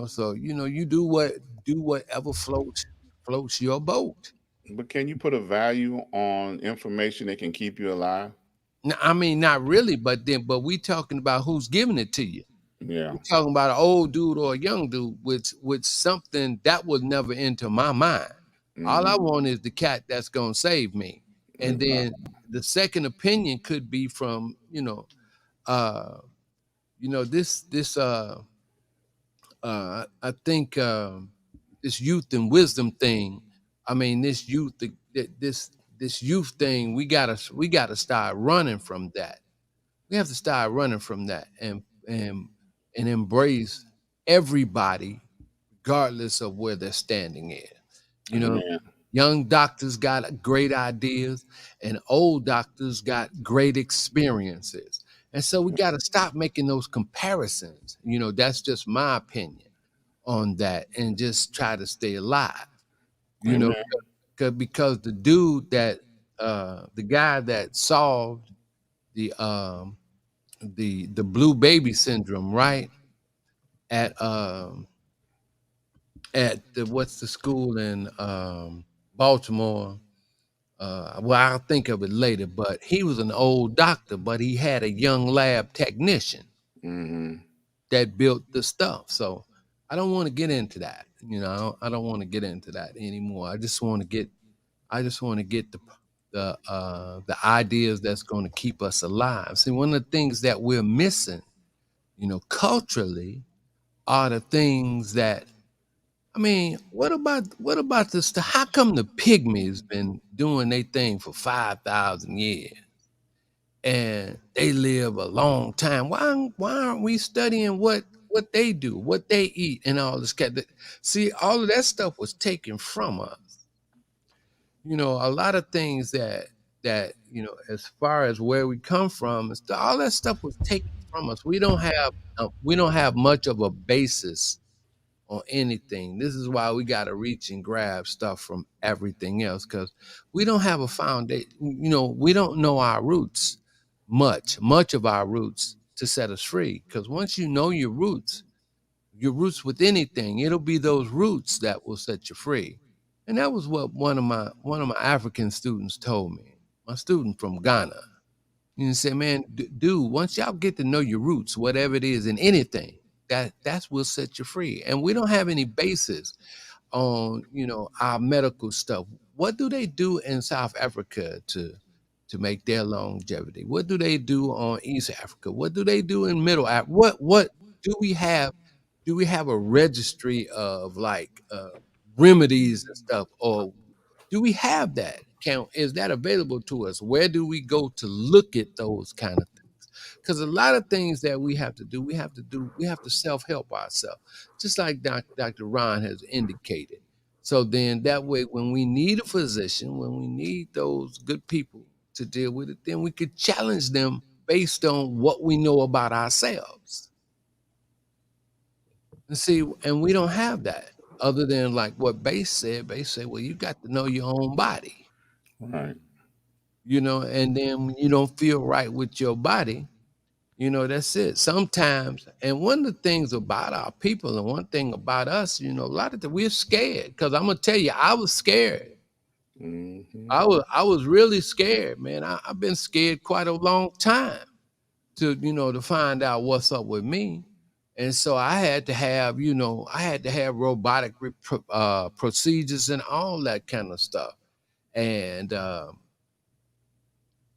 So you do whatever floats your boat. But can you put a value on information that can keep you alive? I mean, not really, but we talking about who's giving it to you. Yeah. We're talking about an old dude or a young dude with something that was never into my mind. All I want is the cat that's gonna save me. And then the second opinion could be from, I think this youth and wisdom thing. I mean, this youth thing, we gotta start running from that. We have to start running from that and embrace everybody, regardless of where they're standing in. Young doctors got great ideas, and old doctors got great experiences. And so we got to stop making those comparisons. That's just my opinion on that, and just try to stay alive. Because the dude that the guy that solved the blue baby syndrome, right? At what's the school in Baltimore? Well, I'll think of it later, but he was an old doctor, but he had a young lab technician that built the stuff. So I don't want to get into that. I don't want to get into that anymore. I just want to get the ideas that's going to keep us alive. See, one of the things that we're missing, culturally, are the things that, I mean, what about this? How come the pygmies been doing their thing for 5,000 years and they live a long time? Why aren't we studying what they do, what they eat, and all this? See, all of that stuff was taken from us. A lot of things that as far as where we come from, all that stuff was taken from us. We don't have much of a basis on anything. This is why we got to reach and grab stuff from everything else, because we don't have a foundation. We don't know our roots, much of our roots, to set us free. Because once you know your roots with anything, it'll be those roots that will set you free. And that was what one of my African students told me. My student from Ghana. He said, man, dude, once y'all get to know your roots, whatever it is in anything, that's will set you free. And we don't have any basis on, our medical stuff. What do they do in South Africa to make their longevity? What do they do on East Africa? What do they do in Middle Africa? What do we have? Do we have a registry of like remedies and stuff, or do we have that? Is that available to us? Where do we go to look at those kind of things? Because a lot of things that we have to self-help ourselves, just like Dr. Ron has indicated. So then that way, when we need a physician, when we need those good people to deal with it, then we could challenge them based on what we know about ourselves. And see, and we don't have that, other than like what Base said. Base said, well, you got to know your own body. Right. And then when you don't feel right with your body, that's it. Sometimes, and one of the things about our people, and one thing about us, a lot of we're scared. Because I'm gonna tell you, I was scared. I was really scared, man. I've been scared quite a long time to find out what's up with me. And so I had to have robotic procedures and all that kind of stuff. And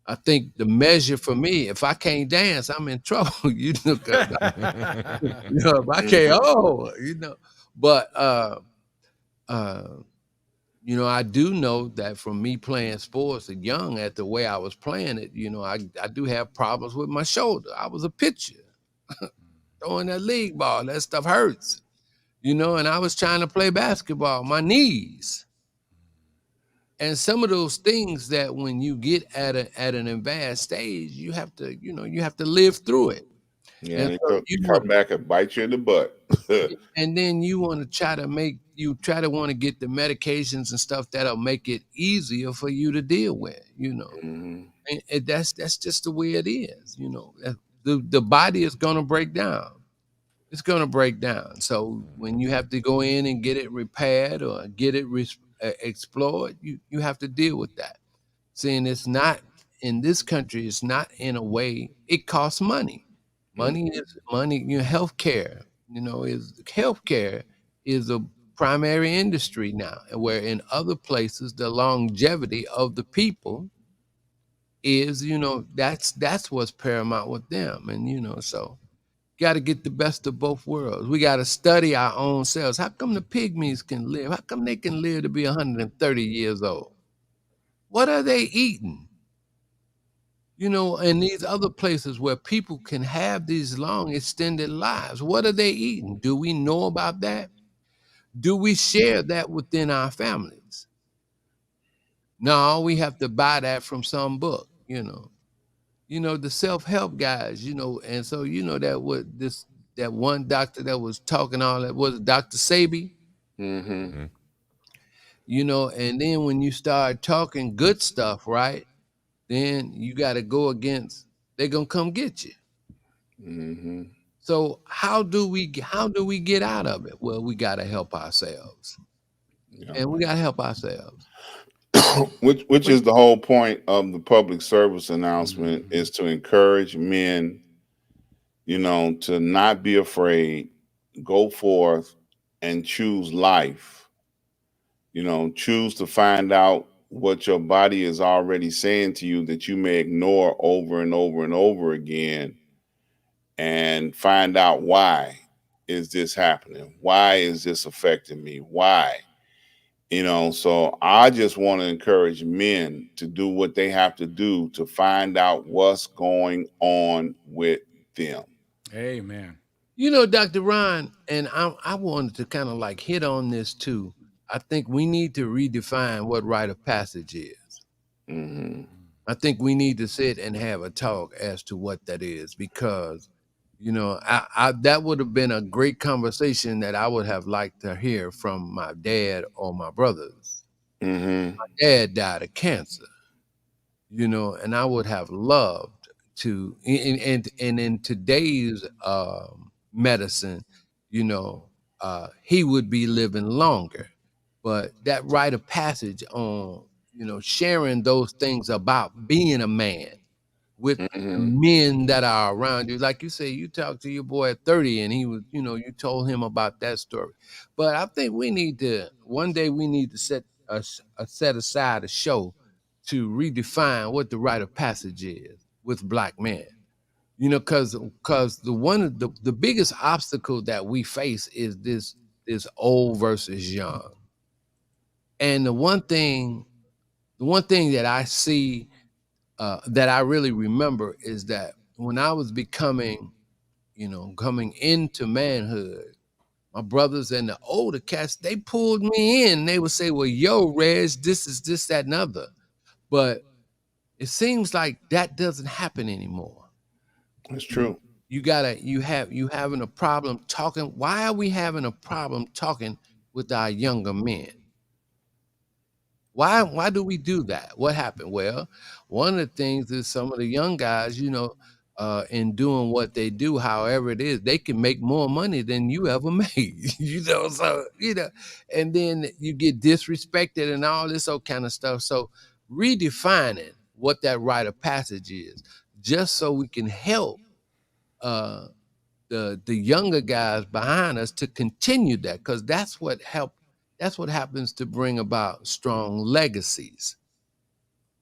I think the measure for me, if I can't dance, I'm in trouble. If I can't, But I do know that from me playing sports at young, at the way I was playing it, I do have problems with my shoulder. I was a pitcher. Throwing that league ball, that stuff hurts, and I was trying to play basketball, my knees. And some of those things that when you get at an advanced stage, you have to live through it. Yeah, and so you come back and bite you in the butt. And then you want to try to make you try to want to get the medications and stuff that'll make it easier for you to deal with, you know. Mm-hmm. And that's just the way it is, you know. The body is going to break down. It's going to break down. So when you have to go in and get it repaired or get it explored, you have to deal with that. Seeing it's not in this country, it's not in a way, it costs money. Money is money, you know, healthcare, you know, healthcare is a primary industry now, where in other places the longevity of the people is, you know, that's what's paramount with them. And you know, so got to get the best of both worlds. We got to study our own selves. How come the pygmies can live? How come they can live to be 130 years old? What are they eating? You know, in these other places where people can have these long extended lives, what are they eating? Do we know about that? Do we share that within our families? No, we have to buy that from some book, you know. You know, the self-help guys, you know, and so you know that one doctor that was talking all that was Dr. Sabi, Mm-hmm. you know, and then when you start talking good stuff, right? Then you got to go against, they're gonna come get you. Mm-hmm. So how do we get out of it? Well, we got to help ourselves, Yeah. and we got to help ourselves. which is the whole point of the public service announcement, is to encourage men, you know, to not be afraid, go forth and choose life. You know, choose to find out what your body is already saying to you that you may ignore over and over and over again, and find out, why is this happening? Why is this affecting me? Why? You know, so I just want to encourage men to do what they have to do to find out what's going on with them. Amen. You know, Dr. Ron, and I wanted to kind of like hit on this too. I think we need to redefine what rite of passage is. Mm-hmm. I think we need to sit and have a talk as to what that is, because, you know, I that would have been a great conversation that I would have liked to hear from my dad or my brothers. Mm-hmm. My dad died of cancer, you know, and I would have loved to, and in today's medicine, you know, he would be living longer. But that rite of passage on, you know, sharing those things about being a man with the Mm-hmm. men that are around you. Like you say, you talked to your boy at 30 and he was, you know, you told him about that story. But I think we need to, one day we need to set aside a show to redefine what the rite of passage is with Black men. You know, because the biggest obstacle that we face is this old versus young. And the one thing that I see, that I really remember, is that when I was becoming, you know, coming into manhood, my brothers and the older cats, they pulled me in. They would say, well, yo, Reg, this is this, that, and other. But it seems like that doesn't happen anymore. It's true. You having a problem talking. Why are we having a problem talking with our younger men? Why do we do that? What happened? Well, one of the things is some of the young guys, you know, in doing what they do, however it is, they can make more money than you ever made. You know, so you know, and then you get disrespected and all this old kind of stuff. So redefining what that rite of passage is, just so we can help the younger guys behind us to continue that, because that's what happens to bring about strong legacies.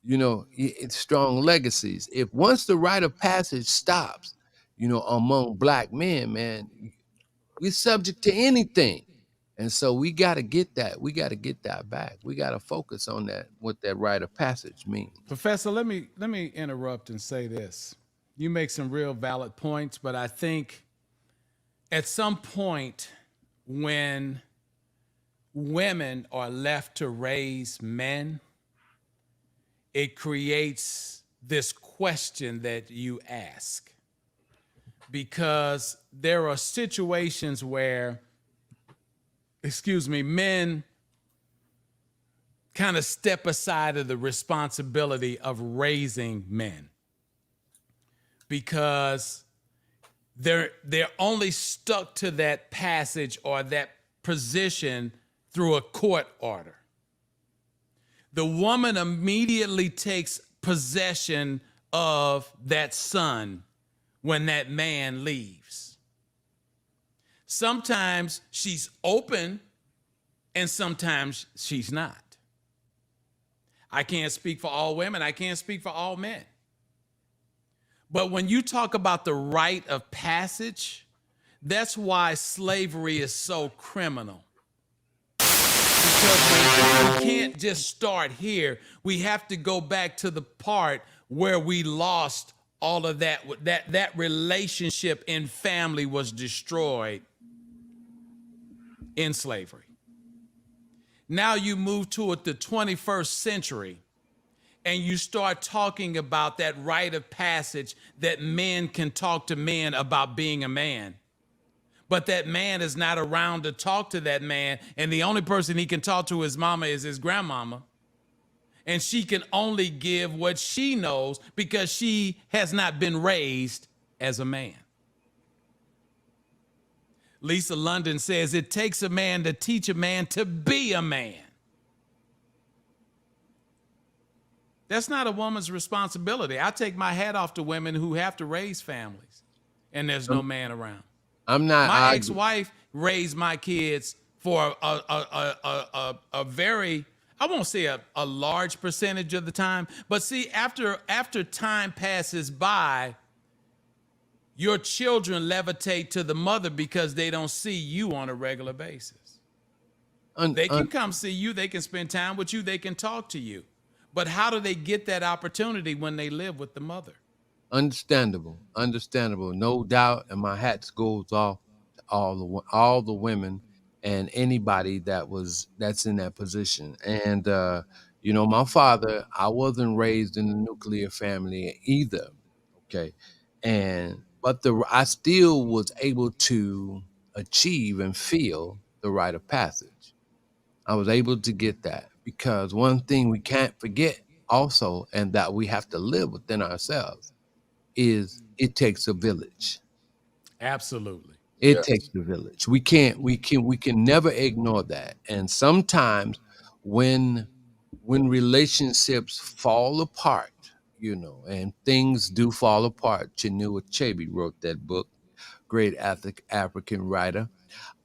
You know, it's strong legacies. If once the rite of passage stops, you know, among Black men, man, we're subject to anything. And so we got to get that. We got to get that back. We got to focus on that, what that rite of passage means. Professor, let me interrupt and say this. You make some real valid points, but I think at some point when women are left to raise men, it creates this question that you ask, because there are situations where men kind of step aside of the responsibility of raising men because they're only stuck to that passage or that position through a court order. The woman immediately takes possession of that son when that man leaves. Sometimes she's open and sometimes she's not. I can't speak for all women. I can't speak for all men. But when you talk about the rite of passage, that's why slavery is so criminal. Because we can't just start here. We have to go back to the part where we lost all of that relationship in family was destroyed in slavery. Now you move to the 21st century and you start talking about that rite of passage that men can talk to men about being a man. But that man is not around to talk to that man. And the only person he can talk to his mama is his grandmama. And she can only give what she knows because she has not been raised as a man. Lisa London says it takes a man to teach a man to be a man. That's not a woman's responsibility. I take my hat off to women who have to raise families and there's no man around. I'm not. My ex-wife raised my kids for a very, I won't say a large percentage of the time, but see, after time passes by, your children levitate to the mother because they don't see you on a regular basis. They can come see you, they can spend time with you, they can talk to you. But how do they get that opportunity when they live with the mother? Understandable, no doubt. And my hat goes off to all the women and anybody that's in that position. And my father, I wasn't raised in a nuclear family either. Okay, but I still was able to achieve and feel the rite of passage. I was able to get that because one thing we can't forget also, and that we have to live within ourselves, is it takes a village. Absolutely. It takes a village. We can never ignore that. And sometimes when relationships fall apart, and things do fall apart. Chinua Achebe wrote that book, great African writer.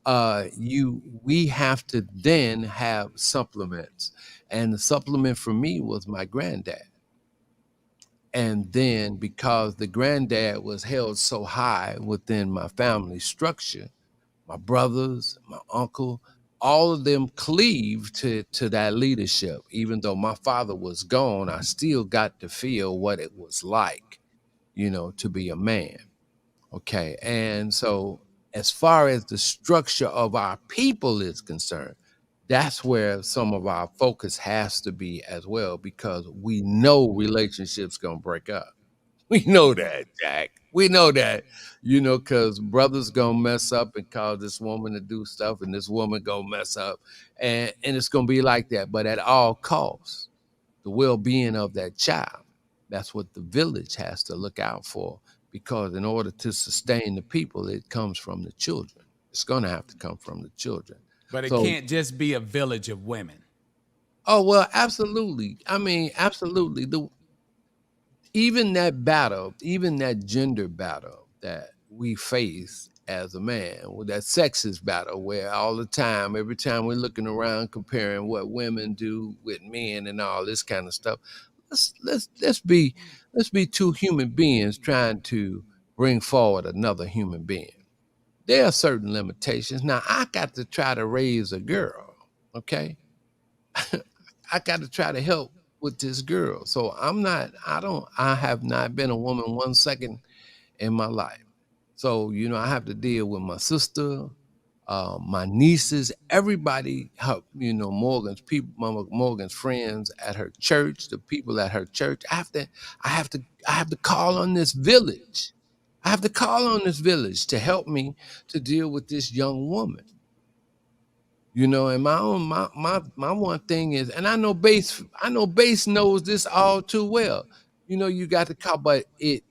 We have to then have supplements. And the supplement for me was my granddad. And then because the granddad was held so high within my family structure, my brothers, my uncle, all of them cleaved to that leadership. Even though my father was gone, I still got to feel what it was like, to be a man. Okay. And so as far as the structure of our people is concerned, that's where some of our focus has to be as well, because we know relationships gonna break up. We know that, Jack. We know that, because brothers gonna mess up and cause this woman to do stuff, and this woman gonna mess up, and it's gonna be like that. But at all costs, the well-being of that child, that's what the village has to look out for, because in order to sustain the people, it comes from the children. It's gonna have to come from the children. But it can't just be a village of women. Oh, well, absolutely. I mean, absolutely. Even that battle, even that gender battle that we face as a man, with that sexist battle where all the time, every time we're looking around comparing what women do with men and all this kind of stuff, let's be two human beings trying to bring forward another human being. There are certain limitations. Now, I got to try to raise a girl, okay? I got to try to help with this girl. So I have not been a woman 1 second in my life. So, I have to deal with my sister, my nieces, everybody, Morgan's people, Mama Morgan's friends at her church, the people at her church. I have to call on this village. I have to call on this village to help me to deal with this young woman. You know, and my one thing is, and I know Base knows this all too well. You know, you got to call, but we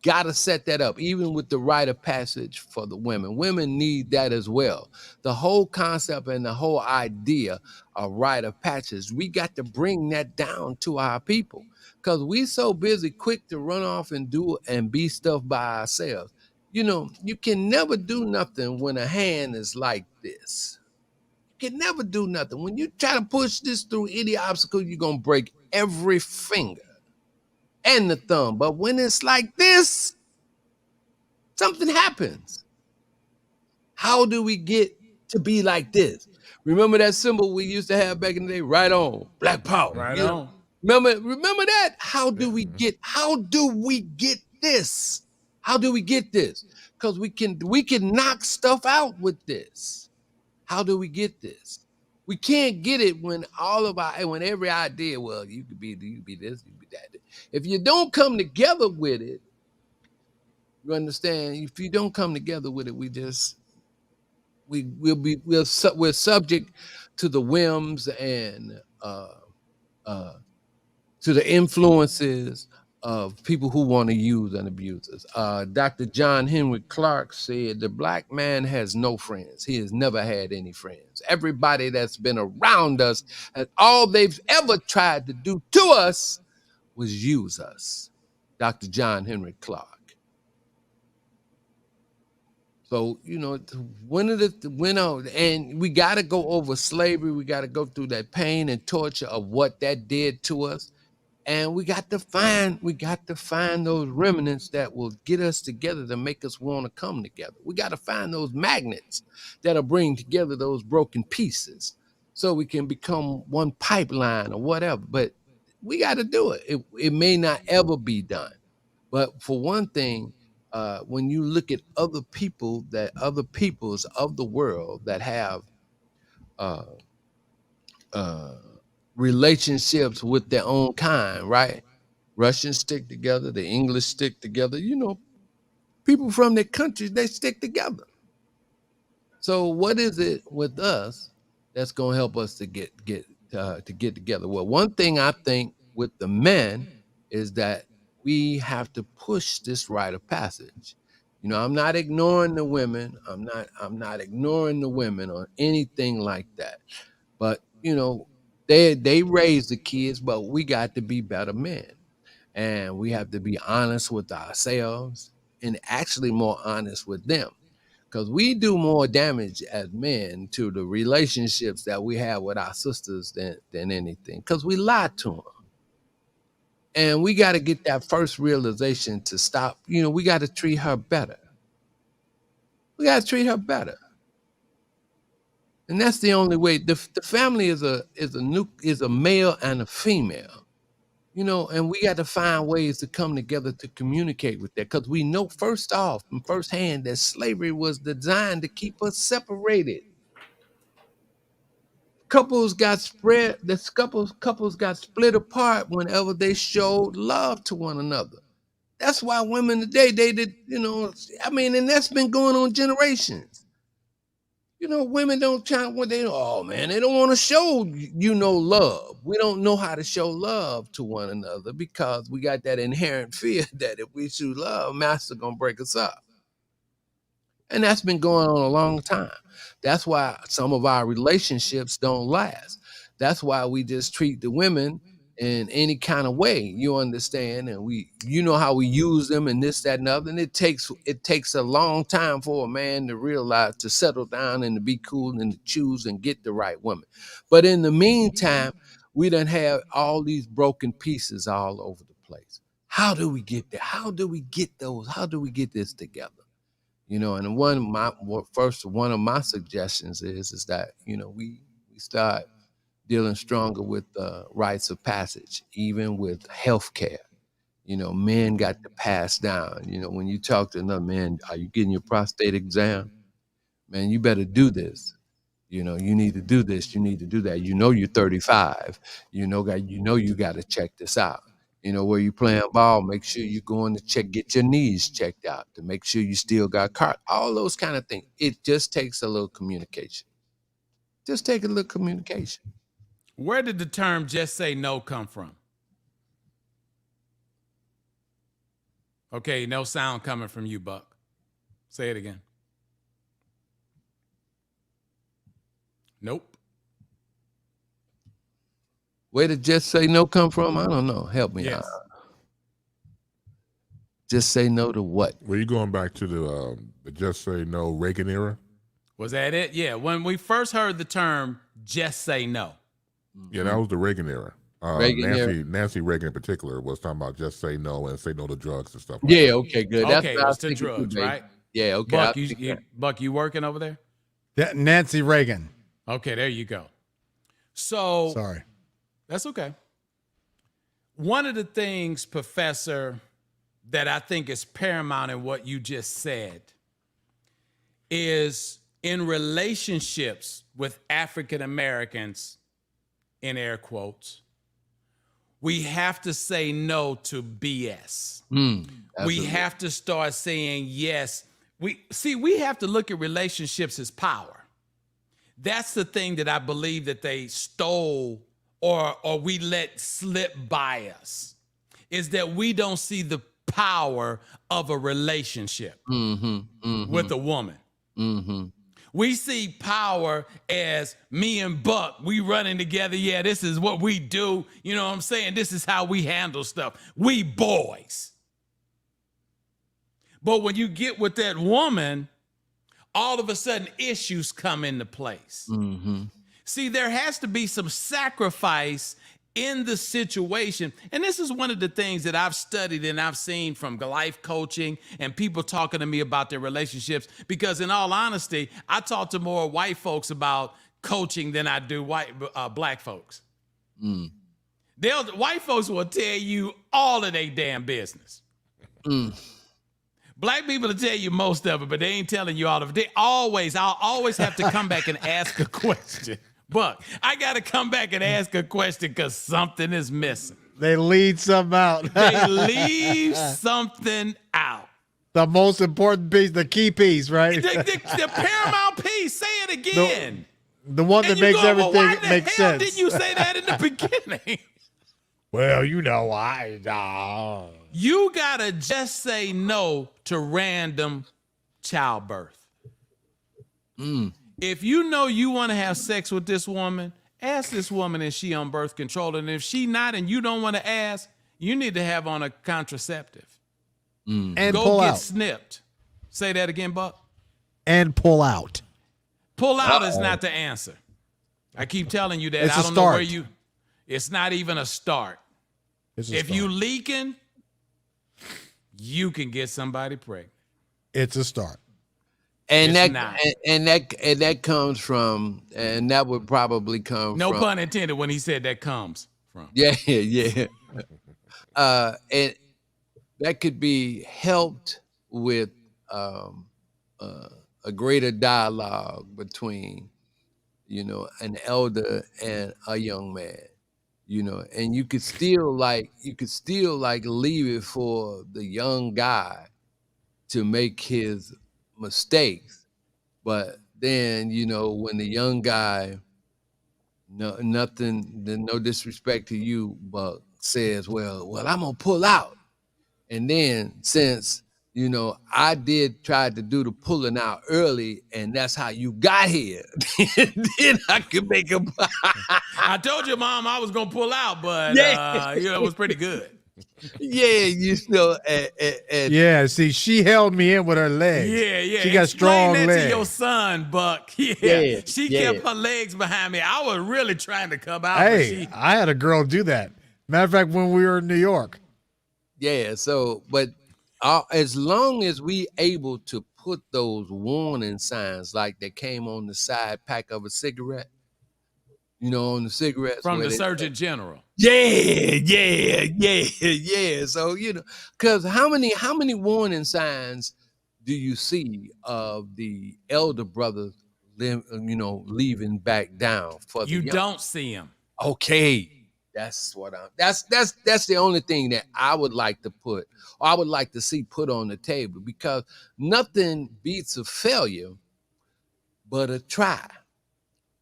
got to set that up, even with the rite of passage for the women. Women need that as well. The whole concept and the whole idea of rite of passage, we got to bring that down to our people, because we so busy quick to run off and do and be stuff by ourselves. You know, you can never do nothing when a hand is like this. You can never do nothing. When you try to push this through any obstacle, you're going to break every finger and the thumb. But when it's like this, something happens. How do we get to be like this? Remember that symbol we used to have back in the day? Right on, Black Power. Right You know, on. remember that? How do we get this? How do we get this? Because we can knock stuff out with this. How do we get this? We can't get it when every idea, well, you could be this, you could be that. If you don't come together with it, you understand? If you don't come together with it, we're subject to the whims and to the influences of people who want to use and abuse us. Dr. John Henry Clark said, the black man has no friends. He has never had any friends. Everybody that's been around us, and all they've ever tried to do to us was use us. Dr. John Henry Clark. So, you know, and we got to go over slavery. We got to go through that pain and torture of what that did to us. And we got to find those remnants that will get us together to make us want to come together. We got to find those magnets that'll bring together those broken pieces so we can become one pipeline or whatever. But we got to do it. It may not ever be done. But for one thing, when you look at other peoples of the world that have relationships with their own kind, right? Russians stick together, the English stick together. You know, people from their countries, they stick together. So what is it with us that's going to help us to get together? Well, one thing I think with the men is that we have to push this rite of passage. You know, I'm not ignoring the women. I'm not ignoring the women or anything like that. But, you know, they raise the kids, but we got to be better men. And we have to be honest with ourselves and actually more honest with them. Because we do more damage as men to the relationships that we have with our sisters than anything. Because we lie to them. And we got to get that first realization to stop. You know, we got to treat her better. We got to treat her better. And that's the only way. The family is a male and a female, you know, and we got to find ways to come together to communicate with that, because we know first off and firsthand that slavery was designed to keep us separated. Couples got split apart whenever they showed love to one another. That's why women today, they did, you know, I mean, and that's been going on generations. You know, women don't they don't want to show, you know, love. We don't know how to show love to one another because we got that inherent fear that if we show love, master gonna break us up. And that's been going on a long time. That's why some of our relationships don't last. That's why we just treat the women in any kind of way, you understand, and you know how we use them and this, that, and other. And it takes a long time for a man to realize, to settle down and to be cool and to choose and get the right woman. But in the meantime, we done have all these broken pieces all over the place. How do we get there? How do we get those? How do we get this together? You know, and one of my suggestions is that, you know, we start dealing stronger with rites of passage, even with healthcare. You know, men got to pass down. You know, when you talk to another man, are you getting your prostate exam? Man, you better do this. You know, you need to do this. You need to do that. You know, you're 35. You know, you got to check this out. You know, where you playing ball, make sure you're going to get your knees checked out to make sure you still got all those kind of things. It just takes a little communication. Just take a little communication. Where did the term "just say no" come from? Okay, no sound coming from you, Buck. Say it again. Nope. Where did just say no come from? I don't know. Help me out. Just say no to what? Were you going back to the Just Say No Reagan era? Was that it? Yeah. When we first heard the term "just say no." Yeah, that was the Reagan era. Nancy Reagan in particular was talking about just say no and say no to drugs and stuff. Yeah, okay, good. That's Okay, what I was it's to thinking drugs, too, baby. right? Yeah, okay. Buck, you working over there? Nancy Reagan. Okay, there you go. So Sorry. That's okay. One of the things, Professor, that I think is paramount in what you just said is in relationships with African Americans, in air quotes, we have to say no to BS. We have to start saying yes. We have to look at relationships as power. That's the thing that I believe that they stole or we let slip by us, is that we don't see the power of a relationship with a woman. We see power as me and Buck, we running together. Yeah, this is what we do. You know what I'm saying? This is how we handle stuff. We boys. But when you get with that woman, all of a sudden issues come into place. See, there has to be some sacrifice in the situation. And this is one of the things that I've studied and I've seen from life coaching and people talking to me about their relationships. Because in all honesty, I talk to more white folks about coaching than I do black folks. White folks will tell you all of their damn business. Black people will tell you most of it, but they ain't telling you all of it. I'll always have to come back and ask a question. Buck, I got to come back and ask a question because something is missing. They leave something out. They leave something out. The most important piece, the key piece, right? The paramount piece. Say it again. The one that makes everything make sense. Why didn't you say that in the beginning? Well, you know, You got to just say no to random childbirth. If you know you want to have sex with this woman, ask this woman if she on birth control. And if she not and you don't want to ask, you need to have on a contraceptive. And go pull get out. snipped. Say that again, Buck. And pull out. Pull out is not the answer. I keep telling you that. It's I a don't start. know where you. It's not even a start. If you leaking, you can get somebody pregnant. It's a start. And that comes from, and that would probably come from. No pun intended when he said that comes from. Yeah. And that could be helped with a greater dialogue between, an elder and a young man, and you could still leave it for the young guy to make his mistakes. But then, when the young guy, no disrespect to you, but says, well, I'm gonna pull out. And then since, I did try to do the pulling out early and that's how you got here, then I could make a I told your mom I was gonna pull out, but it was pretty good. Yeah, see, she held me in with her legs. Yeah. She got strong Explain that legs. to your son, Buck. She kept her legs behind me. I was really trying to come out. Hey, I had a girl do that. Matter of fact, when we were in New York. Yeah, so, but as long as we able to put those warning signs like that came on the side pack of a cigarette, on the cigarettes. From the Surgeon General. Yeah. So, because how many warning signs do you see of the elder brothers, leaving back down for the young? Don't see them. Okay. That's what that's the only thing that I would like to put, or I would like to see put on the table, because nothing beats a failure but a try.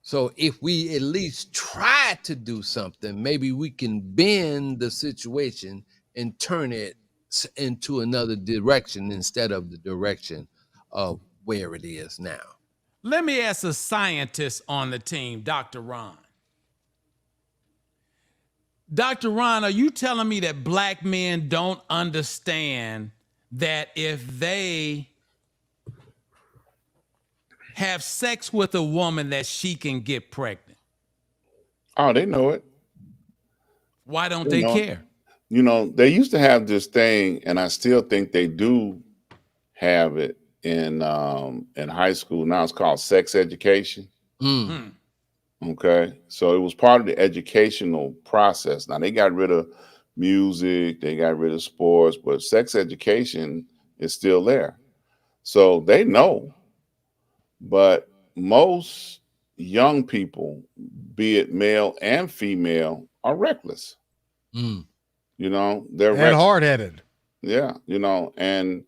So if we at least try to do something, maybe we can bend the situation and turn it into another direction instead of the direction of where it is now. Let me ask a scientist on the team, Dr. Ron. Dr. Ron, are you telling me that black men don't understand that if they have sex with a woman that she can get pregnant? Oh, they know it. Why don't they care? You know, they used to have this thing, and I still think they do have it in high school. Now it's called sex education. Mm. Okay, so it was part of the educational process. Now they got rid of music, they got rid of sports, but sex education is still there. So they know, but most young people, be it male and female, are reckless. Mm. You know, they're And hard-headed. Yeah, you know, and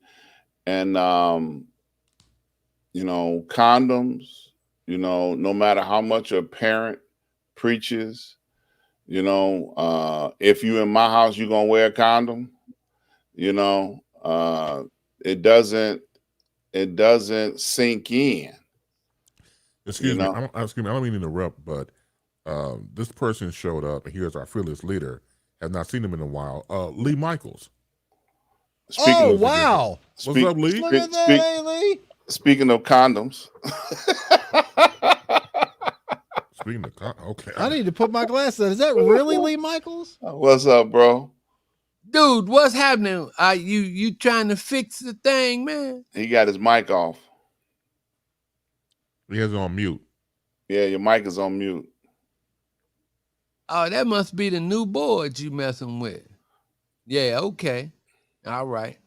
you know, condoms, you know, no matter how much a parent preaches, you know, if you in my house, you're gonna wear a condom, you know, it doesn't sink in. Excuse me, I don't mean to interrupt, but this person showed up, and here's our fearless leader. Have not seen him in a while. Lee Michaels. Wow. What's up, Lee? Look at that, hey, Lee. Speaking of condoms. Speaking of okay. I need to put my glasses on. Is that really Lee Michaels? What's up, bro? Dude, what's happening? You trying to fix the thing, man? He got his mic off. He has it on mute. Yeah, your mic is on mute. Oh, that must be the new board you messing with. Yeah, okay. All right.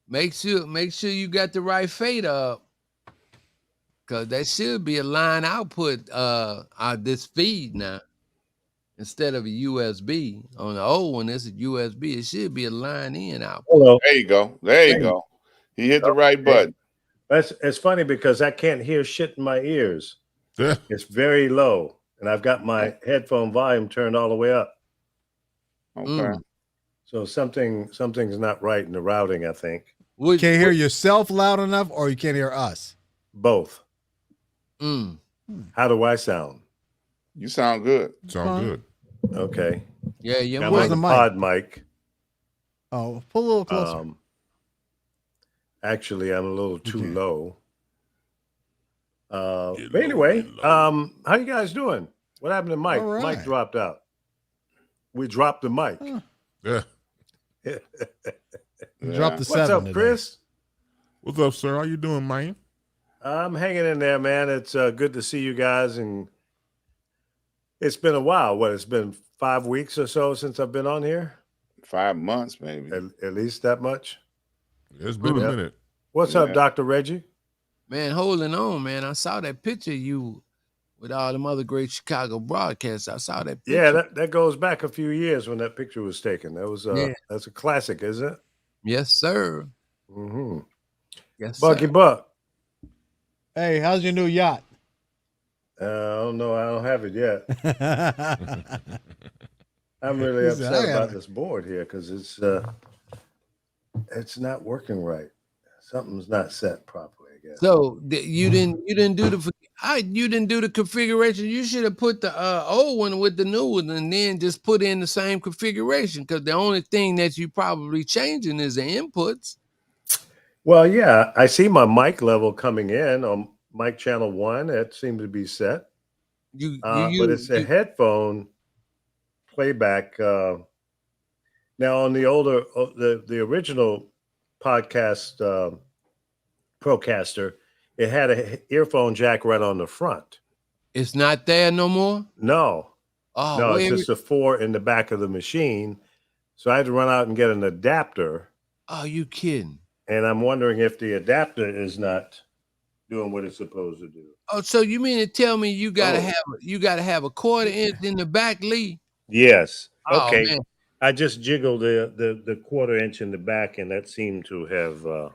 Make sure you got the right fader up. Cause that should be a line output this feed now. Instead of a USB. On the old one, it's a USB. It should be a line in output. Hello. There you go. There you go. He hit the right button. It's funny because I can't hear shit in my ears. Yeah. It's very low, and I've got my headphone volume turned all the way up. Okay. So something's not right in the routing, I think. You can't hear yourself loud enough, or you can't hear us? Both. Mm. How do I sound? You sound good. Sound good. Okay. Yeah, your I'm mic. on the pod mic. Oh, pull a little closer. Actually, I'm a little too low. Get But anyway, low. how you guys doing? What happened to Mike? All right. Mike dropped out. We dropped the mic. Yeah. Drop the What's 7 up, today. Chris? What's up, sir? How you doing, man? I'm hanging in there, man. It's good to see you guys, and it's been a while. What? It's been 5 weeks or so since I've been on here. 5 months, maybe. At least that much. It's been a minute. What's up, Dr. Reggie? Man, holding on, man. I saw that picture of you with all them other great Chicago broadcasts. I saw that picture. Yeah, that goes back a few years when that picture was taken. That was that's a classic, isn't it? Yes, sir. Mm-hmm. Yes, Bucky sir. Buck. Hey, how's your new yacht? I don't know. I don't have it yet. I'm really He said, upset "I about gotta-" this board here because it's not working right. Something's not set properly, I guess. So you didn't do the configuration. You should have put the old one with the new one, and then just put in the same configuration. Because the only thing that you probably changing is the inputs. Well, yeah, I see my mic level coming in on mic channel 1. That seemed to be set. But it's a headphone playback. Now on the older, the original podcast Procaster, it had a earphone jack right on the front. It's not there no more. No, Oh, it's just a 4 in the back of the machine. So I had to run out and get an adapter. Oh, you kidding? And I'm wondering if the adapter is not doing what it's supposed to do. Oh, so you mean to tell me you gotta have a 1/4 inch in the back, Lee? Yes. Oh, Okay. man. I just jiggled the 1/4 inch in the back, and that seemed to have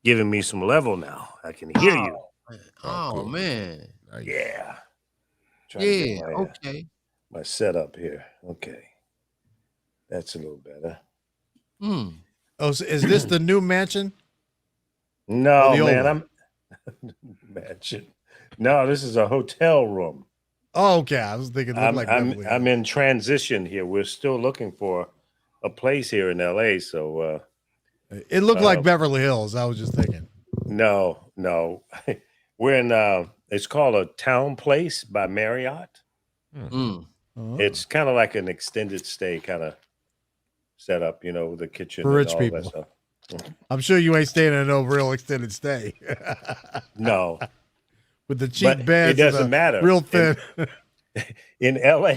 given me some level now. I can hear you. Oh good. man. Nice. Yeah. Yeah. Okay. My setup here. Okay. That's a little better. Oh, so is this the new mansion? No, man, I'm mansion. No, this is a hotel room. Oh, okay. I was thinking it looked like Beverly I'm Hills. in transition here. We're still looking for a place here in LA. So it looked like Beverly Hills. I was just thinking. No. We're in it's called a Town Place by Marriott. It's kind of like an extended stay kind of setup, you know, with the kitchen for rich and all people. that stuff. I'm sure you ain't staying in no real extended stay. No. With the cheap beds. It doesn't matter. Real thin. In LA,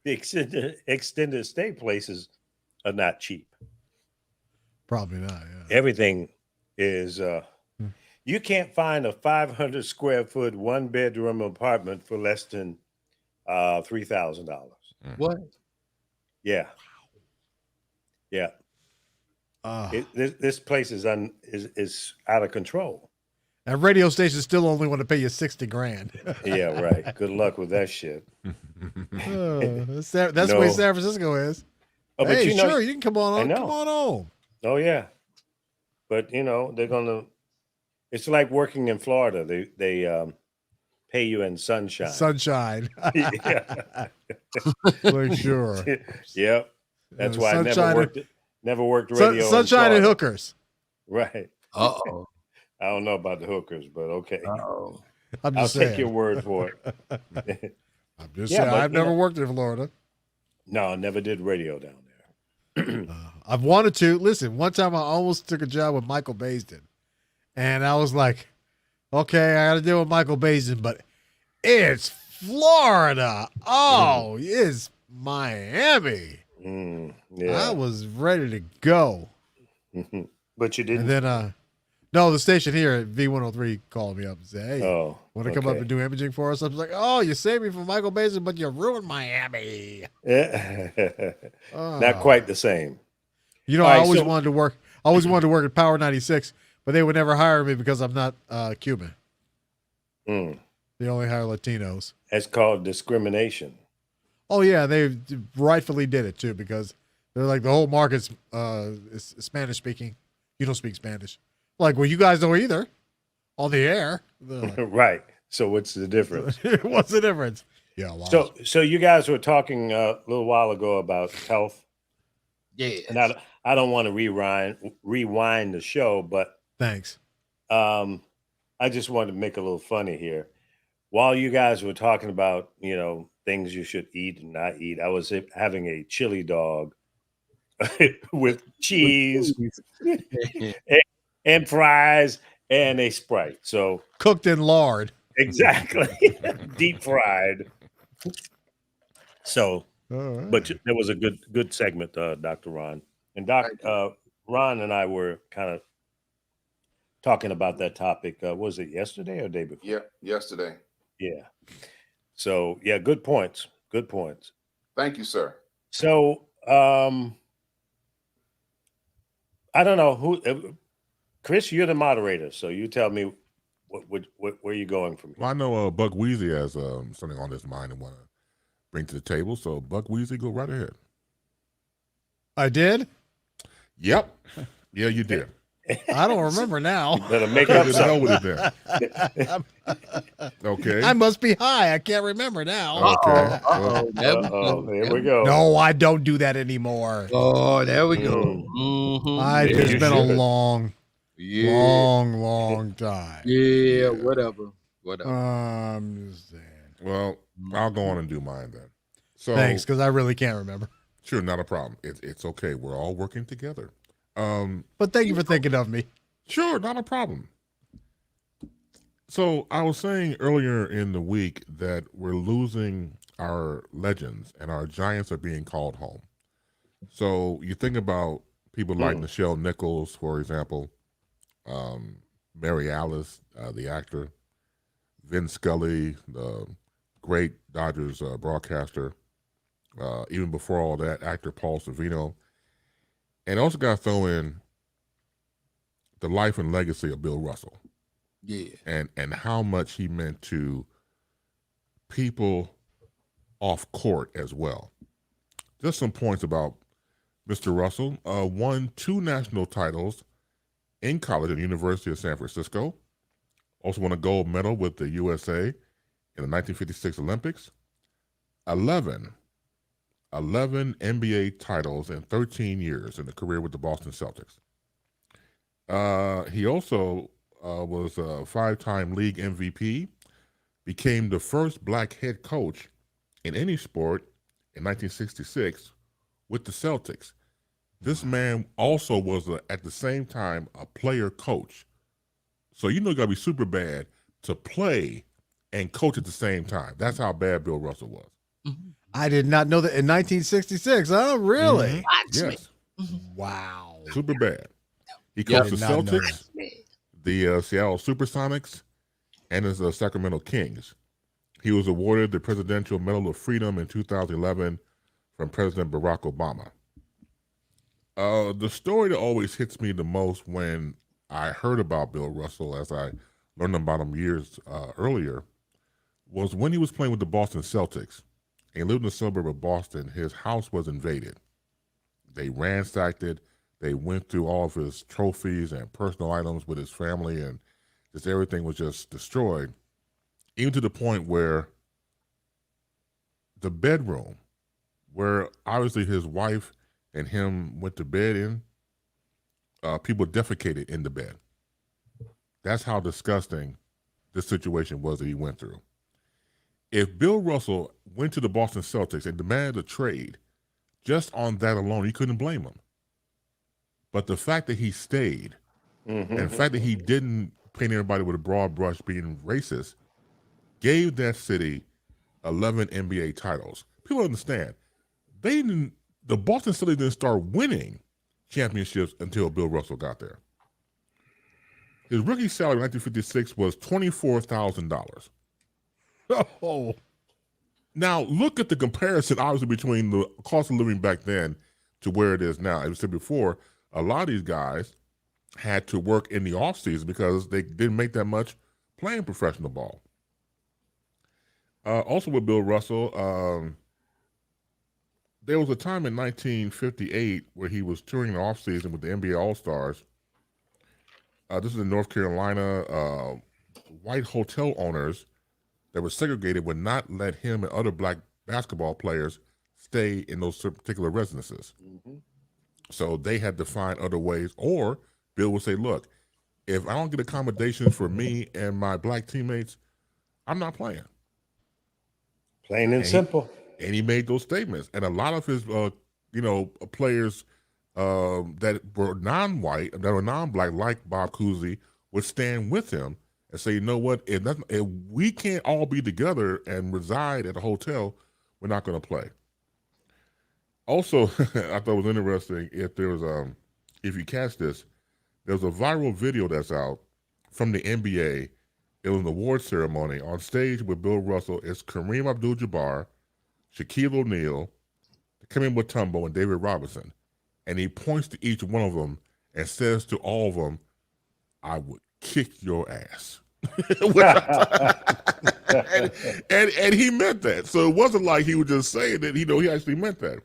the extended stay places are not cheap. Probably not. Yeah. Everything is you can't find a 500 square foot 1-bedroom apartment for less than $3,000. What? Yeah. This place is out of control. And radio stations still only want to pay you $60,000. Yeah, right. Good luck with that shit. That's the way San Francisco is. Oh, but hey, you know, sure, you can come on home. I know. Come on home. Oh yeah, but you know they're gonna. It's like working in Florida. They pay you in sunshine. Sunshine. Yeah. For sure. Yep. That's why I never worked radio. Sunshine and hookers. Right. Uh-oh. I don't know about the hookers, but okay. Uh-oh. I'll take your word for it. I'm just saying, I've never worked in Florida. No, I never did radio down there. I've wanted to. Listen, one time I almost took a job with Michael Baisden. And I was like, okay, I got to deal with Michael Baisden, but it's Florida. Oh, it's Miami. Yeah. I was ready to go. But you didn't. And then, no, the station here at V103 called me up and said, hey, want to come up and do imaging for us? I was like, oh, you saved me from Michael Baisden, but you ruined Miami. Not quite the same. You know, I always wanted to work at Power 96, but they would never hire me because I'm not Cuban. They only hire Latinos. That's called discrimination. Oh, yeah, they rightfully did it, too, because they're like, the whole market's is Spanish-speaking. You don't speak Spanish. Like, well, you guys don't either. On the air. Like, right. So what's the difference? What's the difference? Yeah. Wow. So you guys were talking a little while ago about health. Yeah. And I don't want to rewind the show, but thanks. I just wanted to make a little funny here. While you guys were talking about, you know, things you should eat and not eat, I was having a chili dog with cheese and fries and a Sprite. So cooked in lard. Exactly. Deep fried. So, but there was a good segment, Dr. Ron. And Ron and I were kind of talking about that topic. Was it yesterday or day before? Yeah, yesterday. Yeah. So, yeah, good points. Good points. Thank you, sir. So, I don't know who, Chris, you're the moderator. So you tell me where you going from here. Well, I know Buck Weezy has something on his mind and want to bring to the table. So Buck Weezy, go right ahead. I did? Yep. Yeah, you did. I don't remember now. You better make up something. Okay. I must be high. I can't remember now. Okay. Here we go. No, I don't do that anymore. Oh, there we go. It's been a long time. Yeah, whatever. I'm just saying. Well, I'll go on and do mine then. So thanks, because I really can't remember. Sure, not a problem. It's okay. We're all working together. But thank you for thinking of me. Sure, not a problem. So I was saying earlier in the week that we're losing our legends and our giants are being called home. So you think about people like Nichelle Nichols, for example, Mary Alice, the actor, Vin Scully, the great Dodgers broadcaster, even before all that, actor Paul Sorvino. And also got to throw in the life and legacy of Bill Russell. Yeah. And how much he meant to people off court as well. Just some points about Mr. Russell. Won 2 national titles in college at the University of San Francisco. Also won a gold medal with the USA in the 1956 Olympics. 11 NBA titles in 13 years in a career with the Boston Celtics. He also was a 5-time league MVP, became the first black head coach in any sport in 1966 with the Celtics. This man also was, at the same time, a player coach. So you know you got to be super bad to play and coach at the same time. That's how bad Bill Russell was. I did not know that in 1966. Huh? Really? Yes. Wow. Super bad. He coached the Did not know Celtics, the Seattle Supersonics, and the Sacramento Kings. He was awarded the Presidential Medal of Freedom in 2011 from President Barack Obama. The story that always hits me the most when I heard about Bill Russell, as I learned about him years earlier, was when he was playing with the Boston Celtics. And he lived in a suburb of Boston. His house was invaded. They ransacked it. They went through all of his trophies and personal items with his family, and just everything was just destroyed, even to the point where the bedroom, where obviously his wife and him went to bed in, people defecated in the bed. That's how disgusting this situation was that he went through. If Bill Russell went to the Boston Celtics and demanded a trade, just on that alone, you couldn't blame him. But the fact that he stayed, and the fact that he didn't paint everybody with a broad brush being racist, gave that city 11 NBA titles. People understand, the Boston Celtics didn't start winning championships until Bill Russell got there. His rookie salary in 1956 was $24,000. Oh. Now, look at the comparison, obviously, between the cost of living back then to where it is now. As I said before, a lot of these guys had to work in the offseason because they didn't make that much playing professional ball. Also with Bill Russell, there was a time in 1958 where he was touring the offseason with the NBA All-Stars. This is in North Carolina. White hotel owners that were segregated would not let him and other black basketball players stay in those particular residences. So they had to find other ways, or Bill would say, look, if I don't get accommodations for me and my black teammates, I'm not playing. Plain and simple. And he made those statements. And a lot of his, players that were non-white, that were non-black, like Bob Cousy, would stand with him and say, you know what, if we can't all be together and reside at a hotel, we're not going to play. Also, I thought it was interesting, if you catch this, there's a viral video that's out from the NBA. It was an award ceremony. On stage with Bill Russell is Kareem Abdul-Jabbar, Shaquille O'Neal, Dikembe Mutombo, and David Robinson. And he points to each one of them and says to all of them, I would kick your ass. and he meant that. So it wasn't like he was just saying that, he actually meant that.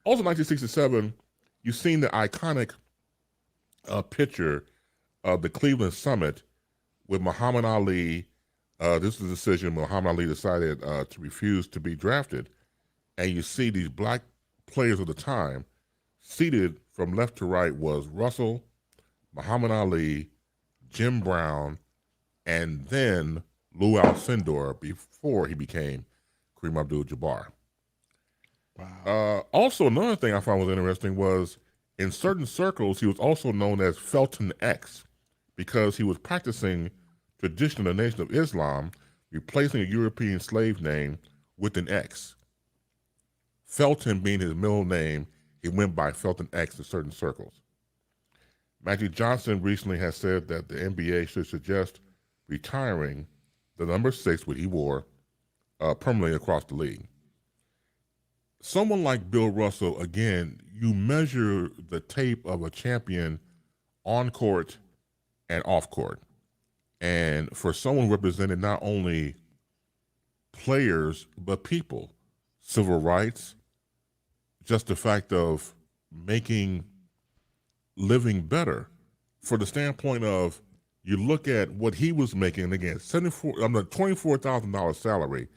Also, 1967, you've seen the iconic picture of the Cleveland Summit with Muhammad Ali. This is a decision Muhammad Ali decided to refuse to be drafted. And you see these black players of the time seated from left to right was Russell, Muhammad Ali, Jim Brown, and then Lou Alcindor before he became Kareem Abdul-Jabbar. Wow. Also, another thing I found was interesting was in certain circles, he was also known as Felton X because he was practicing tradition of the Nation of Islam, replacing a European slave name with an X. Felton being his middle name, he went by Felton X in certain circles. Magic Johnson recently has said that the NBA should suggest retiring the number 6, which he wore, permanently across the league. Someone like Bill Russell, again, you measure the tape of a champion on court and off court. And for someone represented not only players, but people. Civil rights, just the fact of making living better. For the standpoint of, you look at what he was making, and again, $24,000 salary,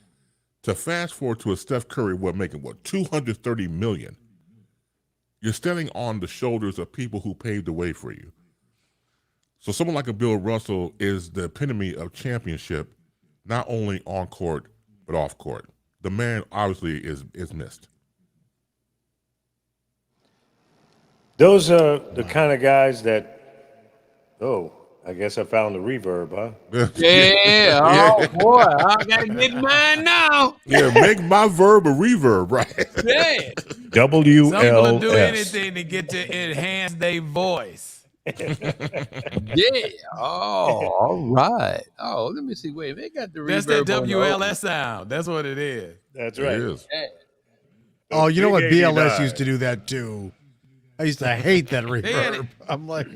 to fast forward to a Steph Curry, making $230 million. You're standing on the shoulders of people who paved the way for you. So someone like a Bill Russell is the epitome of championship, not only on court, but off court. The man obviously is missed. Those are the kind of guys that, I guess I found the reverb, huh? Yeah. Oh, boy. I got to get mine now. Yeah, make my verb a reverb, right? Yeah. WLS. Some people do anything to get to enhance their voice. Yeah. Oh, all right. Oh, let me see. Wait, they got the reverb. That's that WLS sound. That's what it is. That's right. It is. Yeah. Oh, you know what? Big BLS 89. used to do that too. I used to hate that had reverb. it. I'm like,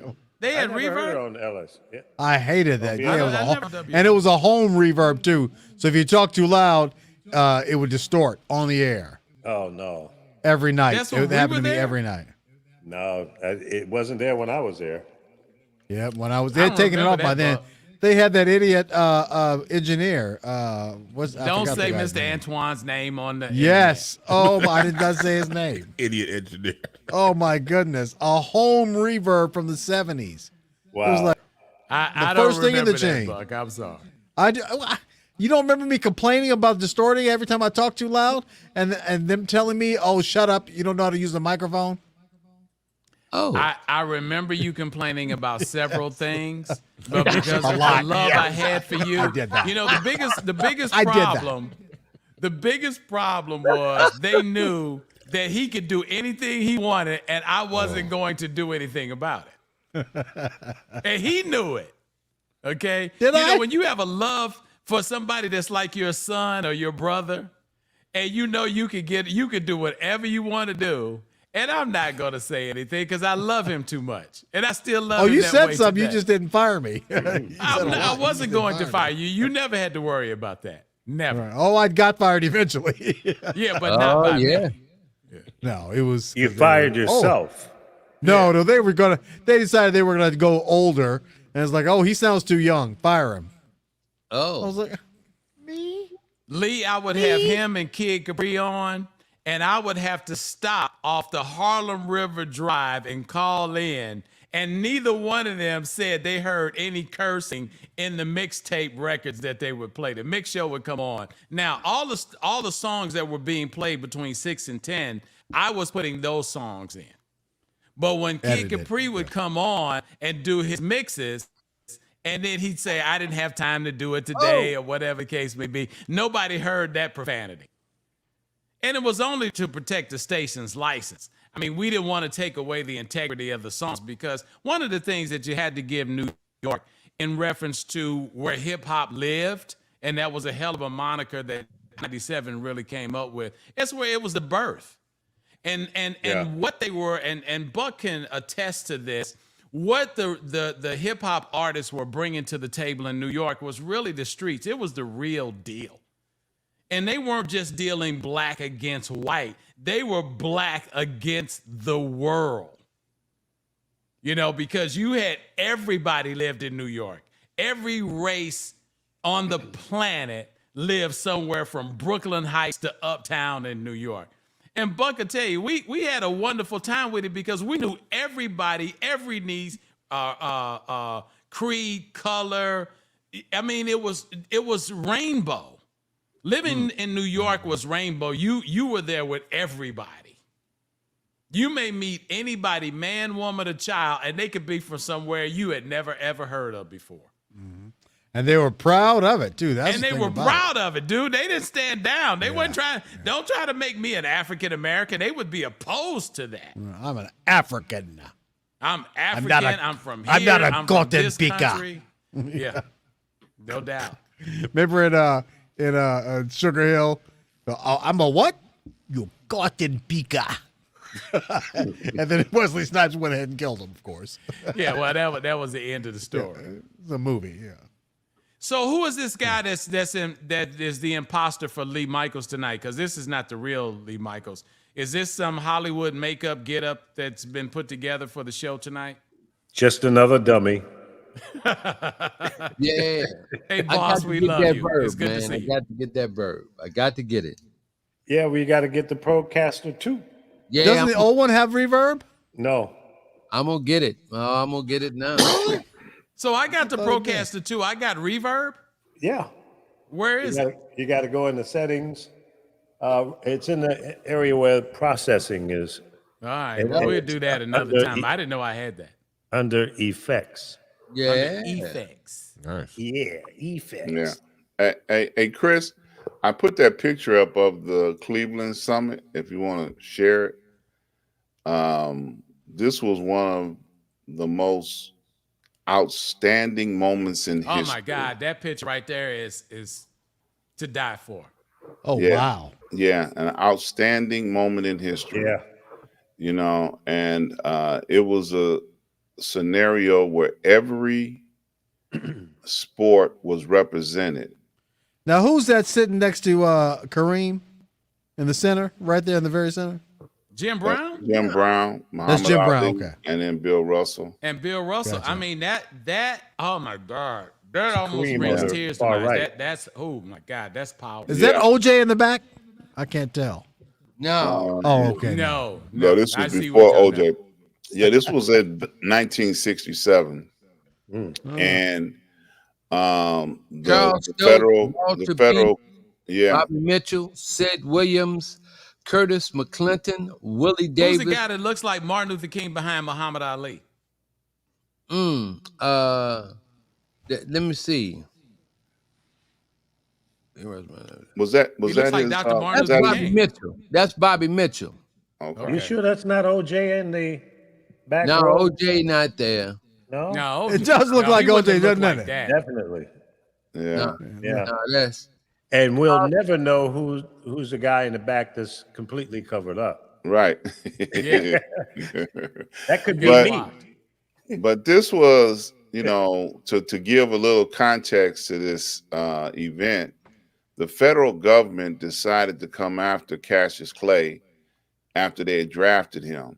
They I had never heard reverb. on Ellis. Yeah. I hated that. Yeah, it was I a never home, W. and it was a home reverb too. So if you talk too loud, it would distort on the air Oh, no. every night. That's when It we happened were to me there? every night. No, it wasn't there when I was there. Yeah, when I was, I they had don't taken it off remember by that, then. Buck. They had that idiot engineer. I Don't forgot say the guy's Mr. name. Antoine's name on the Yes. Oh, I did not say his name. Idiot engineer. Oh my goodness, a home reverb from the 70s. Wow. It was like I The don't first thing in the remember that, chain. Buck. I'm sorry. You don't remember me complaining about distorting every time I talk too loud, and them telling me, "Oh, shut up! You don't know how to use the microphone." Oh. I remember you complaining about several things, but because of the lot, love I had for you, I did that. you know, the biggest I did that. problem, the biggest problem was they knew that he could do anything he wanted, and I wasn't going to do anything about it. And he knew it. Okay? Did you I? know, when you have a love for somebody that's like your son or your brother, and you know you could do whatever you want to do. And I'm not going to say anything because I love him too much. And I still love Oh, him you that said way something. You today. just didn't fire me. I wasn't going to fire you. You never had to worry about that. Never. Right. Oh, I got fired eventually. Yeah, but not by yeah. me. No, it was. You fired yourself. No, they decided they were gonna go older, and it's like, oh, he sounds too young. Fire him. I was Oh. like, me? Lee, I would have him and Kid Capri on, and I would have to stop off the Harlem River Drive and call in. And neither one of them said they heard any cursing in the mixtape records that they would play. The mix show would come on. Now, all the songs that were being played between 6 and 10, I was putting those songs in. But when Kid Edited, Capri would come on and do his mixes, and then he'd say, I didn't have time to do it today, or whatever the case may be, nobody heard that profanity. And it was only to protect the station's license. I mean, we didn't want to take away the integrity of the songs, because one of the things that you had to give New York in reference to where hip hop lived, and that was a hell of a moniker that 97 really came up with, it's where it was the birth. And what they were, and Buck can attest to this, what the hip hop artists were bringing to the table in New York was really the streets. It was the real deal. And they weren't just dealing black against white. They were black against the world. You know, because you had everybody lived in New York. Every race on the planet lived somewhere from Brooklyn Heights to Uptown in New York. And Buck will tell you, we had a wonderful time with it because we knew everybody, every niece, creed, color. I mean, it was rainbow. Living in New York was rainbow. You were there with everybody. You may meet anybody, man, woman, or child, and they could be from somewhere you had never, ever heard of before. Mm-hmm. And they were proud of it too. That's And the they thing were about proud of it, dude. They didn't stand down. They weren't trying. Don't try to make me an African American. They would be opposed to that. I'm an African. I'm African. I'm from here. I'm not a I'm from Gotten this Pika. country. Yeah, no doubt. Remember in Sugar Hill, I'm a what? You Gotten Pika. And then Wesley Snipes went ahead and killed him, of course. Yeah, well, that was the end of the story. It's a movie, yeah. So who is this guy that is the imposter for Lee Michaels tonight? Because this is not the real Lee Michaels. Is this some Hollywood makeup get up that's been put together for the show tonight? Just another dummy. Yeah. Hey, boss, we love you. Verb, it's good man. to see I you. got to get that verb. I got to get it. Yeah, we got to get the Procaster too. Yeah. Doesn't the old one have reverb? No. I'm gonna get it. I'm gonna get it now. So I got the Procaster too. I got reverb. Yeah. Where is it? You got to go in the settings. It's in the area where processing is. All right, well, we'll do that another time. I didn't know I had that. Under effects. Yeah. Under effects. Nice. Yeah, effects. Yeah. Hey, Chris, I put that picture up of the Cleveland Summit. If you want to share it, this was one of the most outstanding moments in history. Oh my God, that picture right there is to die for. Oh Yeah. wow. Yeah, an outstanding moment in history. Yeah. You know, and it was a scenario where every sport was represented. Now who's that sitting next to Kareem in the center, right there in the very center? Jim Brown? Jim Brown, That's Muhammad Jim Brown, Ali, okay. and then Bill Russell. And Bill Russell. Gotcha. I mean, that oh my God. That almost Kareem brings on the tears to far my eyes. right. That's oh my God, that's powerful. Is that OJ in the back? I can't tell. No. Oh, okay. No, No, this I was see before what you're OJ. Yeah, this was in 1967. And Charles the Stokes, federal, Walter yeah, Bobby Mitchell, Sid Williams, Curtis McClinton, Willie Who's Davis. the guy that looks like Martin Luther King behind Muhammad Ali? Let me see. was that He looks like his, Dr. Martin was That's that Luther his- Bobby King. Mitchell. That's Bobby Mitchell. Okay. You sure that's not OJ in the back No, row? OJ not there. No? No, It does look no, like he wouldn't OJ, have looked doesn't like it? that. Definitely. Yeah. Yeah. No, that's And we'll never know who's the guy in the back that's completely covered up. Right. Yeah. That could be But- me. But this was, you know, to give a little context to this event, the federal government decided to come after Cassius Clay after they had drafted him.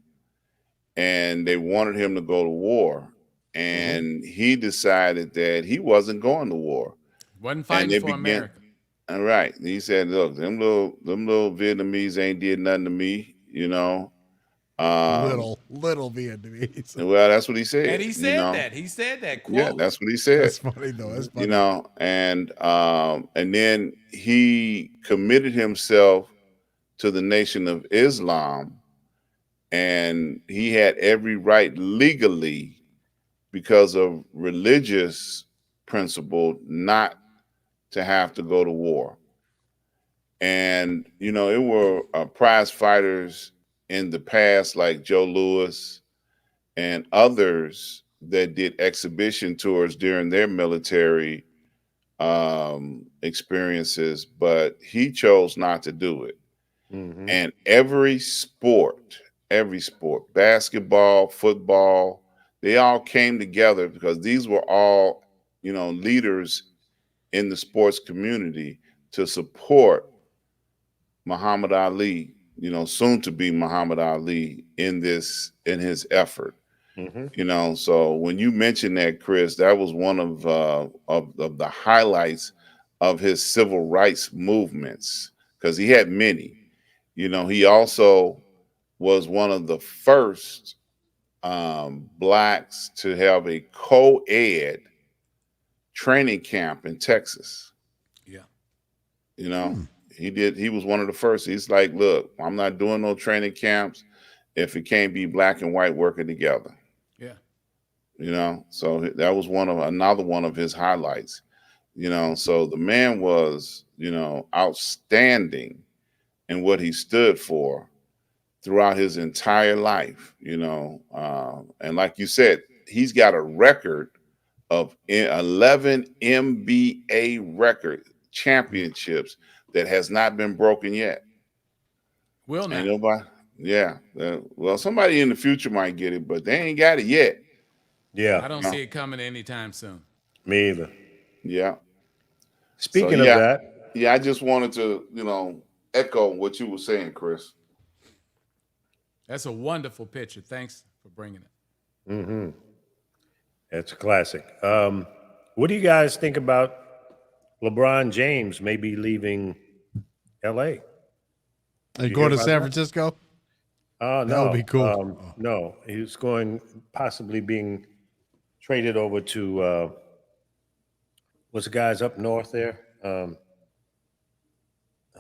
And they wanted him to go to war. And he decided that he wasn't going to war. Wasn't And they fighting for America. All right. He said, look, them little Vietnamese ain't did nothing to me, you know. Little Vietnamese. Well, that's what he said. And he you said know. that. He said that quote. Yeah, that's what he said. That's funny though. That's funny. You know, and then he committed himself to the Nation of Islam, and he had every right legally, because of religious principle, not to have to go to war. And you know, it were prize fighters in the past like Joe Louis and others that did exhibition tours during their military experiences, but he chose not to do it. And every sport, basketball, football, they all came together because these were all, you know, leaders in the sports community to support Muhammad Ali, you know, soon to be Muhammad Ali, in his effort. You know, so when you mentioned that, Chris, that was one of the highlights of his civil rights movements, because he had many. You know, he also was one of the first blacks to have a co-ed training camp in Texas. Yeah. You know, he was one of the first. He's like, look, I'm not doing no training camps if it can't be black and white working together. Yeah. You know, so that was another one of his highlights. You know, so the man was, you know, outstanding in what he stood for throughout his entire life, you know. And like you said, he's got a record of 11 NBA record championships that has not been broken yet. Will not. Ain't nobody, yeah. Well, somebody in the future might get it, but they ain't got it yet. Yeah. I don't see it coming anytime soon. Me either. Yeah. Speaking of that, I just wanted to, echo what you were saying, Chris. That's a wonderful picture. Thanks for bringing it. Mm-hmm. It's a classic. What do you guys think about LeBron James maybe leaving L.A.? And going to San Francisco? No. That would be cool. No, he's possibly being traded over to what's the guys up north there?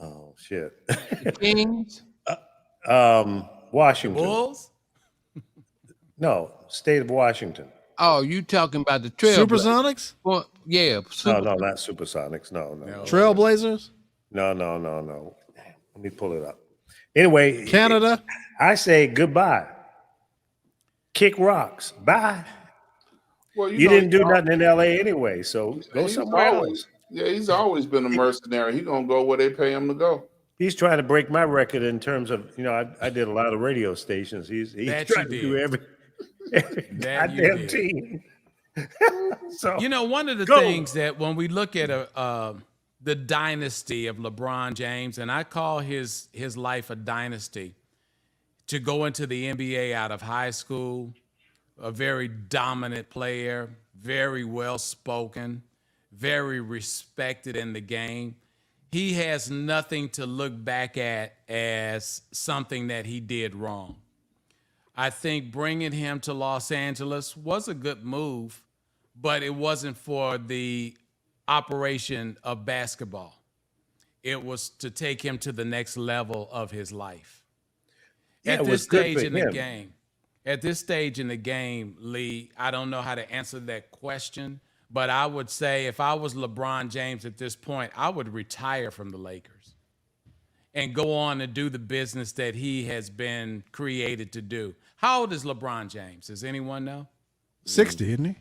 Oh shit. Kings? Washington. Bulls? No, state of Washington. Oh, you talking about the Trailblazers? Supersonics? Well, yeah. No, not Supersonics. No. Trailblazers? No. Let me pull it up. Anyway, Canada? I say goodbye. Kick rocks. Bye. Well, you didn't do nothing in LA anyway, so go somewhere else. Yeah, he's always been a mercenary. He's gonna go where they pay him to go. He's trying to break my record in terms of, I did a lot of radio stations. He's trying to do every goddamn team. So one of the things that when we look at the dynasty of LeBron James, and I call his life a dynasty, to go into the NBA out of high school, a very dominant player, very well-spoken, very respected in the game. He has nothing to look back at as something that he did wrong. I think bringing him to Los Angeles was a good move, but it wasn't for the operation of basketball. It was to take him to the next level of his life. At this stage in the game, Lee, I don't know how to answer that question, but I would say if I was LeBron James at this point, I would retire from the Lakers and go on and do the business that he has been created to do. How old is LeBron James? Does anyone know? 60, isn't he?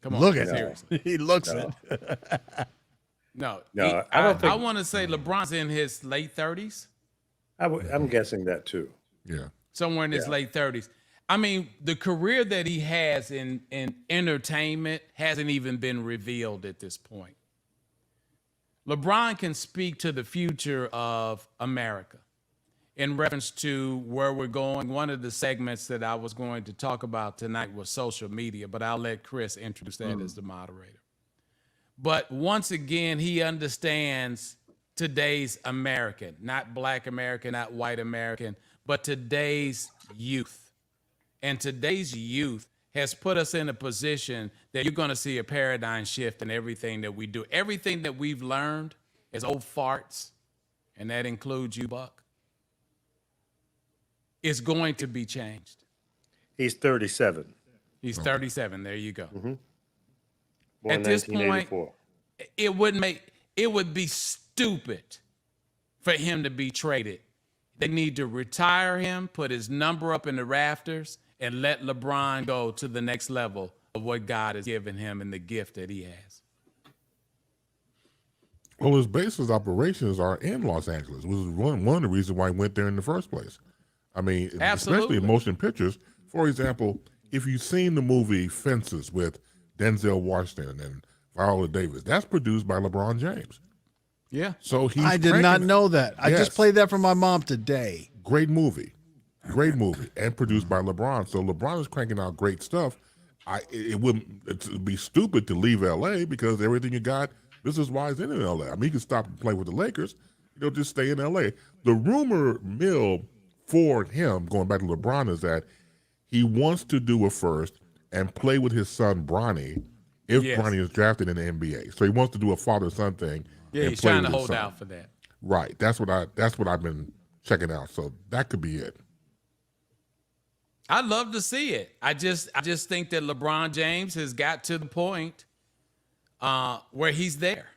Come on, look at seriously. He looks it. No, I want to say LeBron's in his late 30s. I'm guessing that too. Yeah. Somewhere in his late 30s. I mean, the career that he has in entertainment hasn't even been revealed at this point. LeBron can speak to the future of America in reference to where we're going. One of the segments that I was going to talk about tonight was social media, but I'll let Chris introduce that as the moderator. But once again, he understands today's American, not black American, not white American, but today's youth. And today's youth has put us in a position that you're going to see a paradigm shift in everything that we do. Everything that we've learned as old farts, and that includes you, Buck, is going to be changed. He's 37. He's 37. There you go. Mm-hmm. At this point, it would be stupid for him to be traded. They need to retire him, put his number up in the rafters, and let LeBron go to the next level of what God has given him and the gift that he has. Well, his basis operations are in Los Angeles, which is one of the reasons why he went there in the first place. I mean, especially in motion pictures. For example, if you've seen the movie Fences with Denzel Washington and Viola Davis, that's produced by LeBron James. Yeah. So I did not know that. I just played that for my mom today. Great movie, and produced by LeBron. So LeBron is cranking out great stuff. It'd be stupid to leave LA because everything you got business-wise in LA. I mean, you can stop and play with the Lakers. Just stay in LA. The rumor mill for him, going back to LeBron, is that he wants to do it first and play with his son Bronny if Bronny is drafted in the NBA. So he wants to do a father-son thing. Yeah, he's trying to hold out for that. Right. That's what I've been checking out. So that could be it. I'd love to see it. I just think that LeBron James has got to the point where he's there.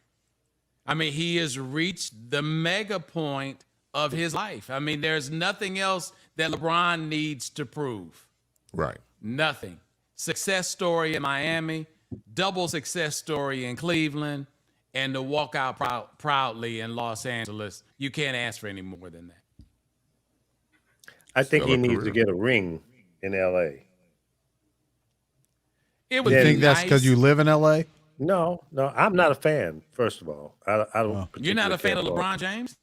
I mean, he has reached the mega point of his life. I mean, there's nothing else that LeBron needs to prove. Right. Nothing. Success story in Miami, double success story in Cleveland, and to walk out proudly in Los Angeles. You can't ask for any more than that. I think he needs to get a ring in LA. It would You be think that's because you live in LA? No, I'm not a fan. First of all, I don't. You're not a fan of particularly LeBron James?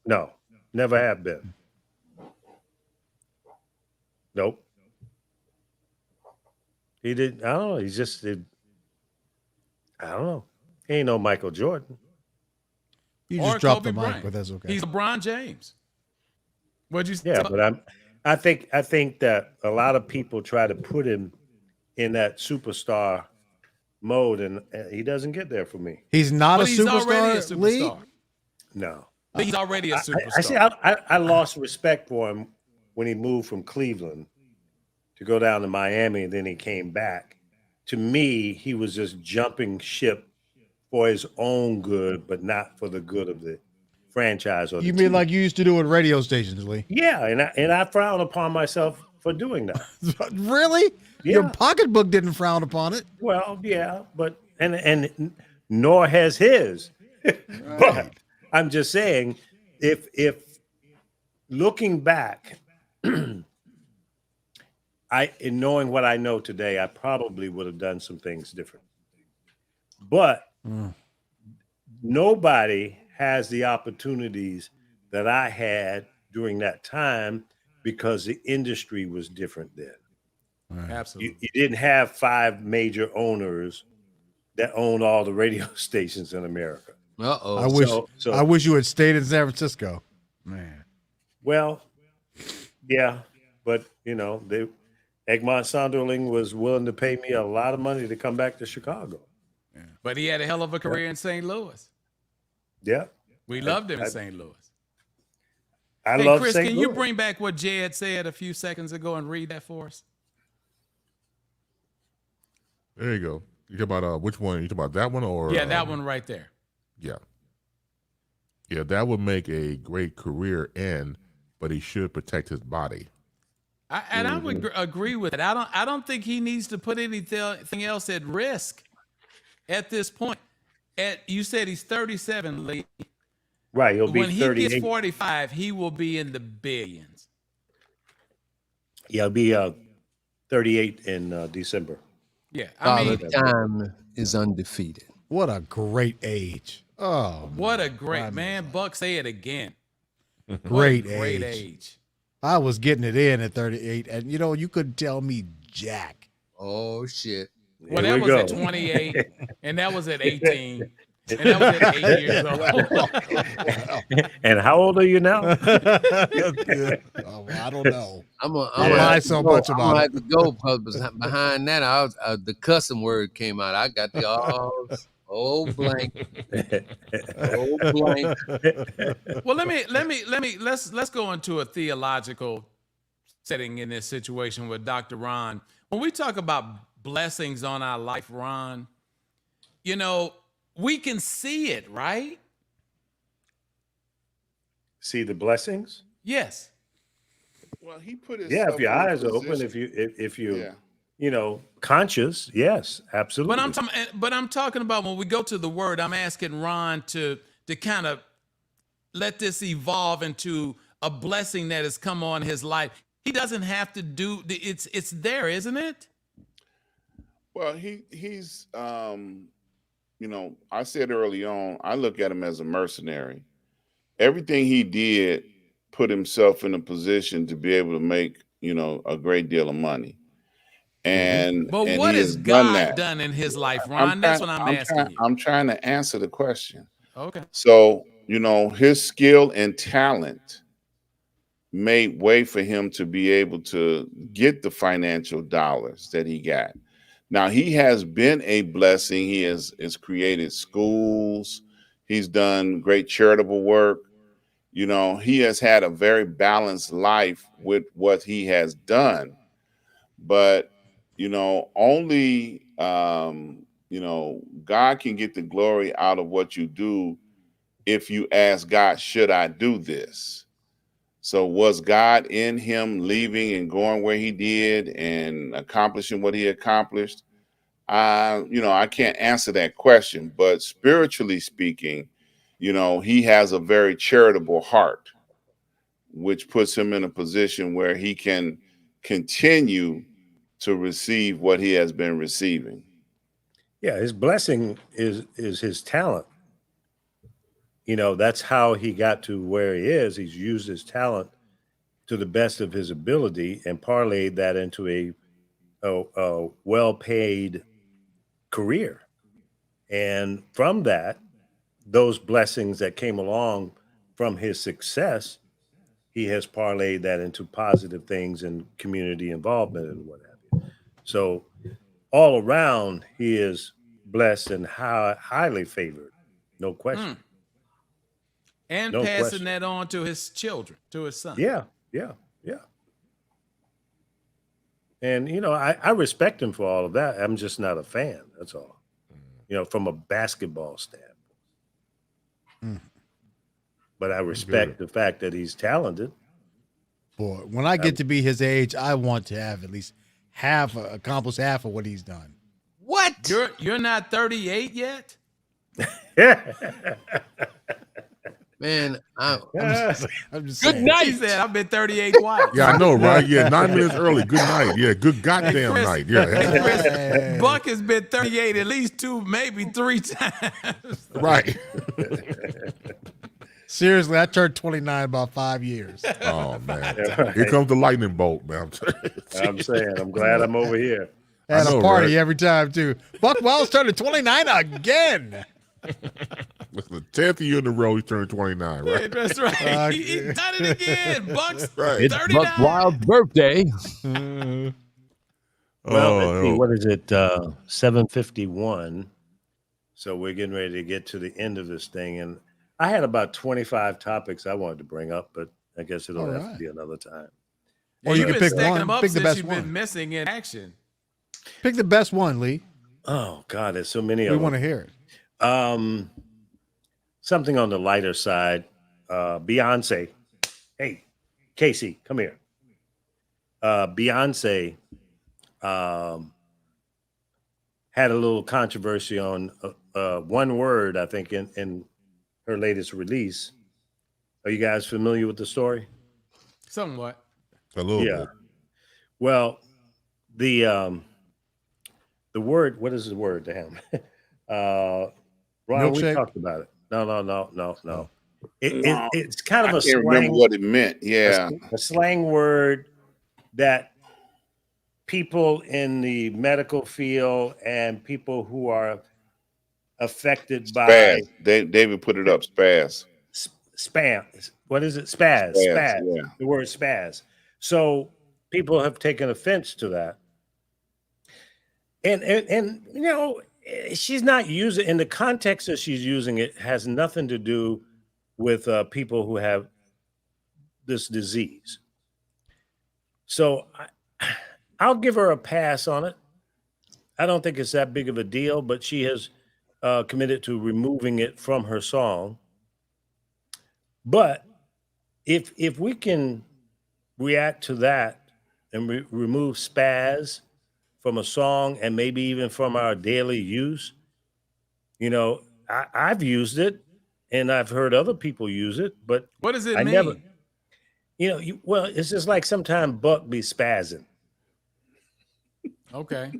No, never have been. Nope. He didn't. I don't know. He just did. I don't know. He ain't no Michael Jordan. You Or just dropped Kobe the mic, Bryant. but that's okay. He's LeBron James. What'd you say? Yeah, but I think that a lot of people try to put him in that superstar mode, and he doesn't get there for me. He's not But a he's superstar. already a Lee? superstar. No. He's already a superstar. I see. I lost respect for him when he moved from Cleveland to go down to Miami, and then he came back. To me, he was just jumping ship for his own good, but not for the good of the franchise. Or You the mean team. like you used to do with radio stations, Lee? Yeah, and I frown upon myself for doing that. Really? Yeah. Your pocketbook didn't frown upon it. Well, yeah, but and nor has his. But I'm just saying, if looking back, in knowing what I know today, I probably would have done some things different. But nobody has the opportunities that I had during that time because the industry was different then. Absolutely. You didn't have 5 major owners that owned all the radio stations in America. I wish you had stayed in San Francisco. Man. Well, yeah, but Egmont Sonderling was willing to pay me a lot of money to come back to Chicago. Yeah. But he had a hell of a career in St. Louis. Yeah. We loved him in St. Louis. Hey, love Chris, St. can Louis. you bring back what Jed said a few seconds ago and read that for us? There you go. You talk about which one? You talk about that one or? Yeah, that one right there. Yeah. Yeah, that would make a great career end, but he should protect his body. I would agree with it. I don't think he needs to put anything else at risk at this point. You said he's 37, Lee. Right, he'll be when 38. he gets 45, he will be in the billions. Yeah, he'll be 38 in December. Yeah, Father Time is undefeated. What a great age. Oh, what a great man. Buck, say it again. Great age. I was getting it in at 38, and you couldn't tell me jack. Oh shit. Well, that was at 28, and that was at 18, and that was at 8 years old. And how old are you now? Oh, I don't know. I'm lie so much about it. I had to go because behind that, the cussing word came out. I got the blank. Blank. Well, let's go into a theological setting in this situation with Dr. Ron. When we talk about blessings on our life, Ron, we can see it, right? See the blessings? Yes. Well, he put his if your eyes are open, if you conscious, yes, absolutely. But I'm talking about when we go to the word, I'm asking Ron to kind of let this evolve into a blessing that has come on his life. He doesn't have to do it's there, isn't it? Well, he's I said early on, I look at him as a mercenary. Everything he did put himself in a position to be able to make, a great deal of money. But what has God done in his life, Ron? That's what I'm asking you. I'm trying to answer the question. Okay. So, his skill and talent made way for him to be able to get the financial dollars that he got. Now, he has been a blessing. He has created schools. He's done great charitable work. He has had a very balanced life with what he has done. But, only, God can get the glory out of what you do if you ask God, should I do this? So was God in him leaving and going where he did and accomplishing what he accomplished? I can't answer that question, but spiritually speaking, he has a very charitable heart, which puts him in a position where he can continue to receive what he has been receiving. Yeah, his blessing is his talent. You know, that's how he got to where he is. He's used his talent to the best of his ability and parlayed that into a well-paid career. And from that, those blessings that came along from his success, he has parlayed that into positive things and community involvement and what have you. So all around, he is blessed and highly favored, no question. And No passing question. that on to his children, to his son. Yeah. And, you know, I respect him for all of that. I'm just not a fan. That's all. You know, from a basketball standpoint. But I respect the fact that he's talented. Boy, when I get to be his age, I want to have at least accomplish half of what he's done. What? You're not 38 yet? Man, I'm just good saying. night. He said, I've been 38 twice. Yeah, I know, right? Yeah, 9 minutes early. Good night. Yeah, good goddamn night. Yeah. Chris, Buck has been 38 at least 2, maybe 3 times. Right. Seriously, I turned 29 about 5 years. Oh, man. Here comes the lightning bolt, man. I'm saying, I'm glad I'm over here. Had I know, a party right? every time, too. Buck Wells turned 29 again. It's the 10th year in a row he turned 29, right? Yeah, that's right. He done it again. Buck's Right. It's 39. Buck Wild's birthday. Well, let's see, what is it? 7:51. So we're getting ready to get to the end of this thing. And I had about 25 topics I wanted to bring up, but I guess it'll have to be another time. Or you you've can been pick stacking one. them up Pick the since best you've one. been missing in action. Pick the best one, Lee. Oh, God, there's so many of We them. want to hear it. Something on the lighter side. Beyonce. Hey, Casey, come here. Beyonce had a little controversy on one word, I think, in her latest release. Are you guys familiar with the story? Somewhat. A little bit. Well, the word, what is the word to him? Ron, we Milkshake? talked about it. No. It's kind of I a can't slang, remember what it meant. Yeah. a slang word that people in the medical field and people who are affected by Spazz. David put it up. Spazz. spam. What is it? Spazz. Spazz, yeah. The word spazz. So people have taken offense to that. And you know, she's not using, in the context that she's using it, has nothing to do with people who have this disease. So I'll give her a pass on it. I don't think it's that big of a deal, but she has committed to removing it from her song. But if we can react to that and remove spazz from a song and maybe even from our daily use, you know, I've used it and I've heard other people use it, but What does it I mean? never, you know, well, it's just like sometimes Buck be spazzing. Okay.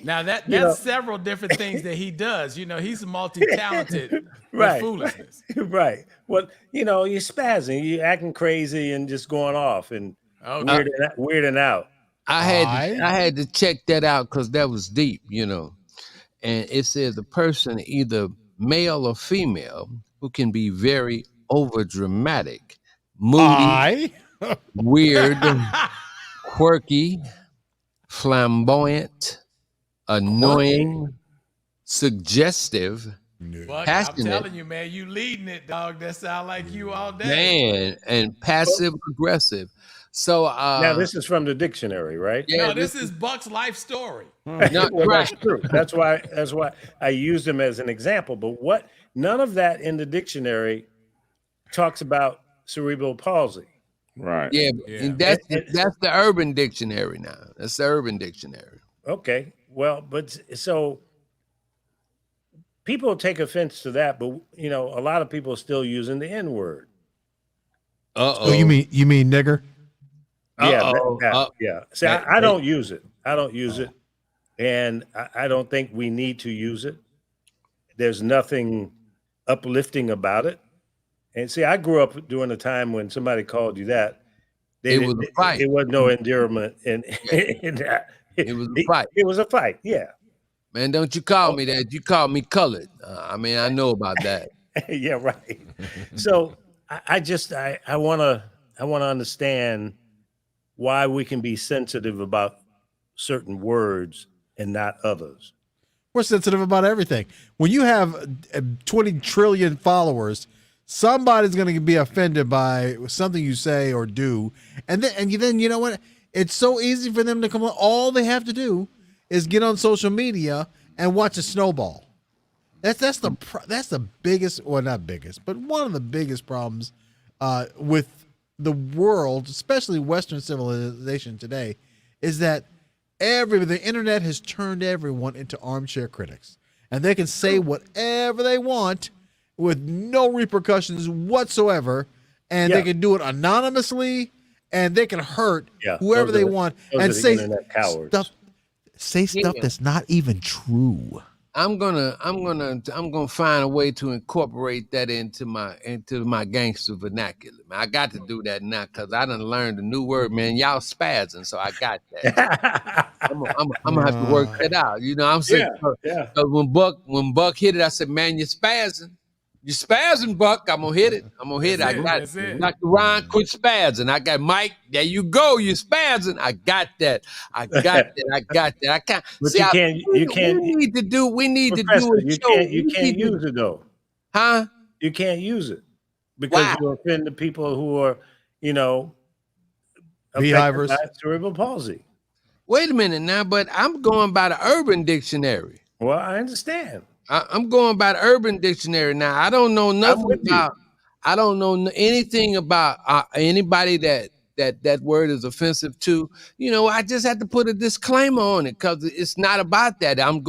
Now that's You know- several different things that he does. You know, he's multi-talented with Right. foolishness. Right. Well, you know, you're spazzing, you're acting crazy and just going off and Okay. weirding out. I had to check that out because that was deep, you know. And it says a person, either male or female, who can be very overdramatic, moody, weird, quirky, flamboyant, annoying, suggestive, Buck, I'm passionate, telling you, man, you leading it, dog. That sound like you all day. man, and passive aggressive. So Now this is from the dictionary, right? yeah, No, this is Buck's life story. no, Well, right. that's true. That's why I used him as an example. But none of that in the dictionary talks about cerebral palsy. Right. Yeah, Yeah. and that's the Urban Dictionary now. That's the Urban Dictionary. Okay. Well, but so people take offense to that, but you know, a lot of people are still using the N word. Oh, you mean nigger? Yeah, Uh-oh. yeah. See, I don't use it. I don't use it. and I don't think we need to use it. There's nothing uplifting about it. And see, I grew up during a time when somebody called you that. It was a fight. It was no endearment in that. It was a fight. It was a fight, yeah. Man, don't you call me that. You call me colored. I mean, I know about that. Yeah, right. So I want to understand why we can be sensitive about certain words and not others. We're sensitive about everything. When you have 20 trillion followers, somebody's going to be offended by something you say or do. And then you know what? It's so easy for them to come on. All they have to do is get on social media and watch a snowball. That's the biggest, well, not biggest, but one of the biggest problems with the world, especially Western civilization today, is that the internet has turned everyone into armchair critics, and they can say whatever they want with no repercussions whatsoever, and they can do it anonymously, and they can hurt whoever they want and say stuff that's not even true. I'm gonna find a way to incorporate that into my gangster vernacular. Man, I got to do that now because I done learned a new word, man. Y'all spazzing, so I got that. I'm gonna have to work that out. You know what I'm saying? Yeah. When Buck hit it, I said, man, you're spazzing. You spazzing, Buck. I'm gonna hit it. I got it. Dr. Ron, quit spazzing. I got Mike. There you go. You spazzing. I got that. I can't. But see, you can't. We need to do a show. You can't use it though. Huh? You can't use it because you offend the people who are, beehives, cerebral palsy. Wait a minute now, but I'm going by the Urban Dictionary. Well, I understand. I'm going by the Urban Dictionary now. I don't know nothing about. I don't know anything about anybody that word is offensive to. I just have to put a disclaimer on it because it's not about that. I'm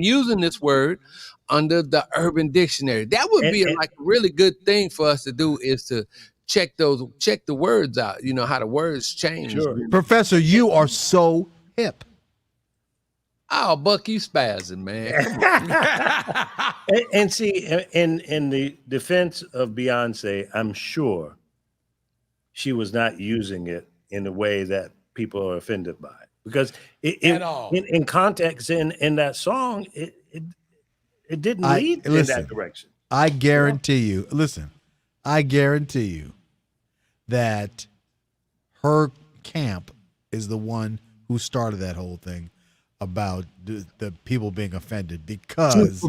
using this word under the Urban Dictionary. That would be like a really good thing for us to do is to check the words out. You know how the words change. Sure. Professor, you are so hip. Oh, Buck, you spazzing, man. and see, in the defense of Beyonce, I'm sure she was not using it in a way that people are offended by it. Because in context in that song, it didn't lead in that direction. I guarantee you that her camp is the one who started that whole thing about the people being offended because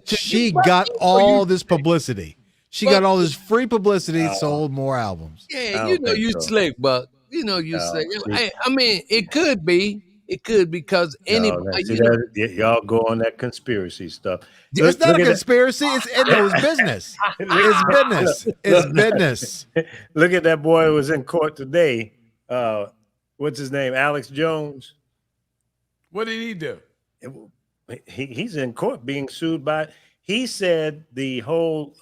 she got all this publicity. She got all this free publicity, sold more albums. Yeah, you slick, Buck. You slick. I mean, it could be because anybody. Y'all go on that conspiracy stuff. It's not a conspiracy. It's business. It's business. Look at that boy who was in court today. What's his name? Alex Jones. What did he do? He's in court being sued by. He said the whole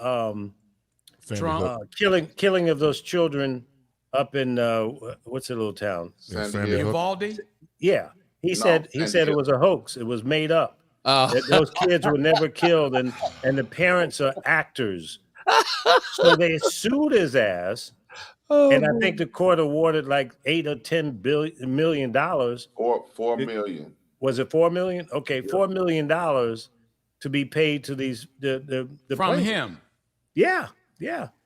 killing of those children up in what's the little town? Uvalde? Yeah, he said it was a hoax. It was made up. That those kids were never killed, and the parents are actors. So they sued his ass. And I think the court awarded like $8 or $10 million. Or $4 million. Was it $4 million? Okay, $4 million to be paid to these the from plaintiff. him. Yeah.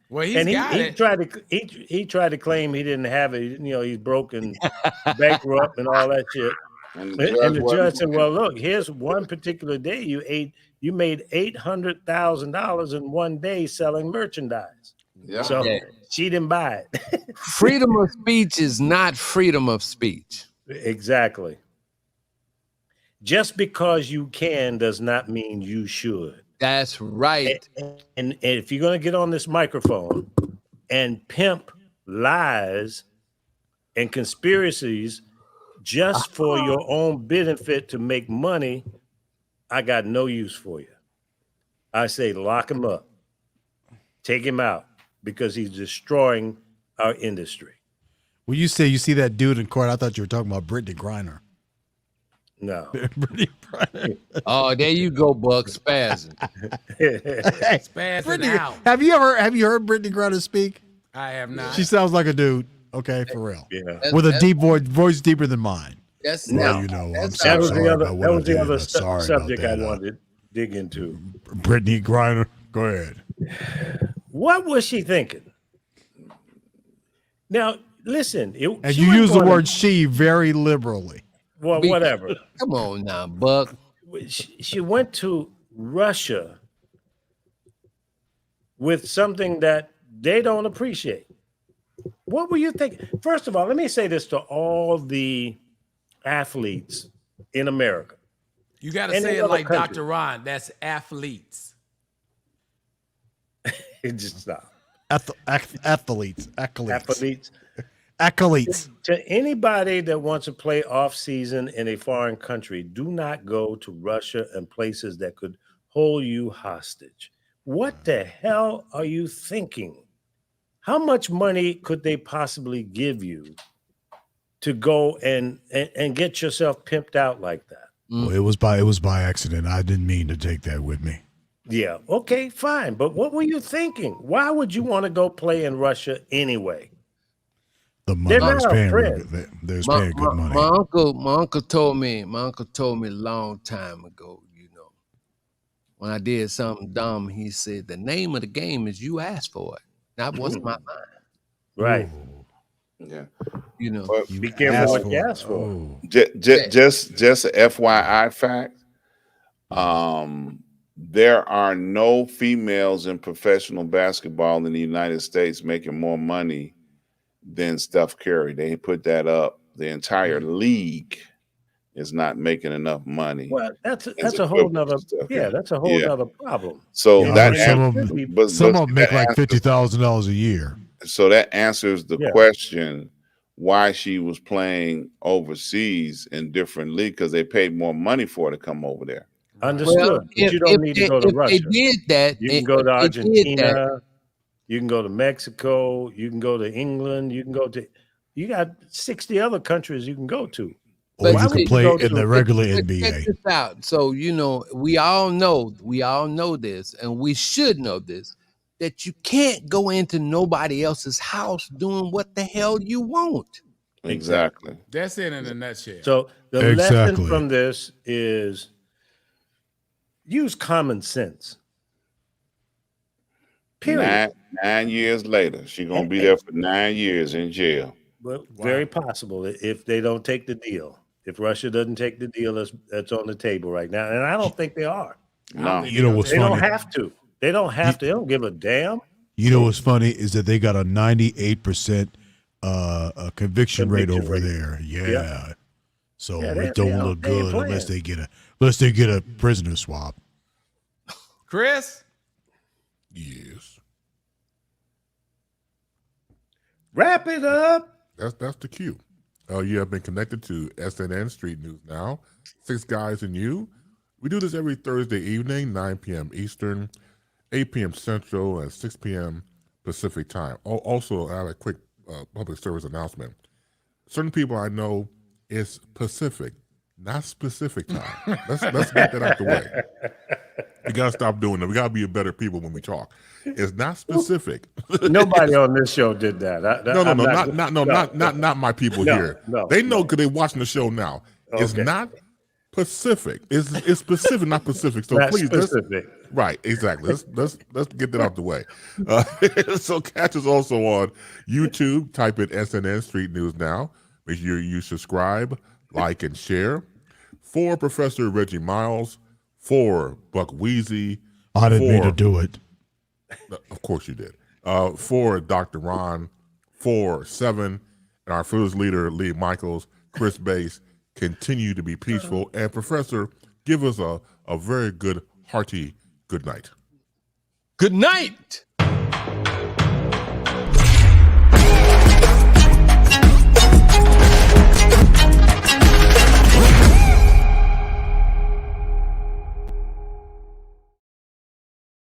Well, he tried to claim he didn't have it. He's broken, bankrupt, and all that shit. And the judge said, "Well, look, here's one particular day you made $800,000 in one day selling merchandise." Yeah. So she didn't buy it. Freedom of speech is not freedom of speech. Exactly. Just because you can does not mean you should. That's right. And if you're going to get on this microphone and pimp lies and conspiracies just for your own benefit to make money, I got no use for you. I say lock him up. Take him out. Because he's destroying our industry. When you say you see that dude in court, I thought you were talking about Brittney Griner. No. Brittney Griner. Oh, there you go, Buck. Spazzing. Spazzing Brittney, out. have you heard Brittney Griner speak? I have not. She sounds like a dude. Okay, for real. Yeah. With a deep voice deeper than mine. That's Well, now. you know, I'm That's so That was sorry the other. about what That I was the did. other I'm sorry about subject I that. wanted to dig into. Brittney Griner. Go ahead. What was she thinking? Now, listen. And you use the word "she" very liberally. Well, whatever. Come on now, Buck. She went to Russia with something that they don't appreciate. What were you thinking? First of all, let me say this to all the athletes in America. You got to Any say it other like country. Dr. Ron. That's athletes. It just stop. Athletes. Athletes. Acolytes. To anybody that wants to play off season in a foreign country, do not go to Russia and places that could hold you hostage. What the hell are you thinking? How much money could they possibly give you to go and get yourself pimped out like that? Well, it was by accident. I didn't mean to take that with me. Yeah, okay, fine. But what were you thinking? Why would you want to go play in Russia anyway? The money They're was not paying. friends. They was paying good money. My uncle told me a long time ago, you know, when I did something dumb, he said, the name of the game is you ask for it. Not what's my mind. Right. Yeah. You know. But Be careful what you ask for. Oh. just a FYI fact. There are no females in professional basketball in the United States making more money than Steph Curry. They put that up. The entire league is not making enough money. Well, that's a whole nother that's a whole nother problem. So that some of them make like $50,000 a year. So that answers the question why she was playing overseas in different leagues, because they paid more money for her to come over there. Understood. Well, but you don't need to go to Russia. They did that. You can go to Argentina. You can go to Mexico. You can go to England. You got 60 other countries you can go to. Or you can play in the regular NBA. Check this out. So, you know, we all know this, and we should know this, that you can't go into nobody else's house doing what the hell you want. Exactly. That's it in a nutshell. So the lesson from this is use common sense. Period. 9 years later, she's gonna be there for 9 years in jail. Well, very possible if they don't take the deal. If Russia doesn't take the deal that's on the table right now, and I don't think they are. No, You know what's They funny? don't have to. They don't have to. They don't give a damn. You know what's funny is that they got a 98% conviction rate over there. Yeah. Yeah. So Yeah, it don't look they ain't good unless playing. they get a prisoner swap. Chris? Yes. Wrap it up. That's the cue. You have been connected to SNN Street News Now. 6 Guys and You. We do this every Thursday evening, 9 p.m. Eastern, 8 p.m. Central, and 6 p.m. Pacific time. Also, I have a quick public service announcement. Certain people I know, it's Pacific, not specific time. Let's get that out the way. We gotta stop doing that. We gotta be better people when we talk. It's not specific. Nobody on this show did that. Not my people here. No, they know because they're watching the show now. It's Okay. not Pacific. It's specific, not Pacific. So Not please, specific. right, exactly. Let's get that out the way. So catch us also on YouTube. Type in SNN Street News Now. Make sure you subscribe, like, and share. For Professor Reggie Miles, for Buck Wheezy. I didn't mean to do it. Of course you did. For Dr. Ron, for 7, and our first leader, Lee Michaels, Chris Bass, continue to be peaceful. And Professor, give us a very good, hearty good night. Good night.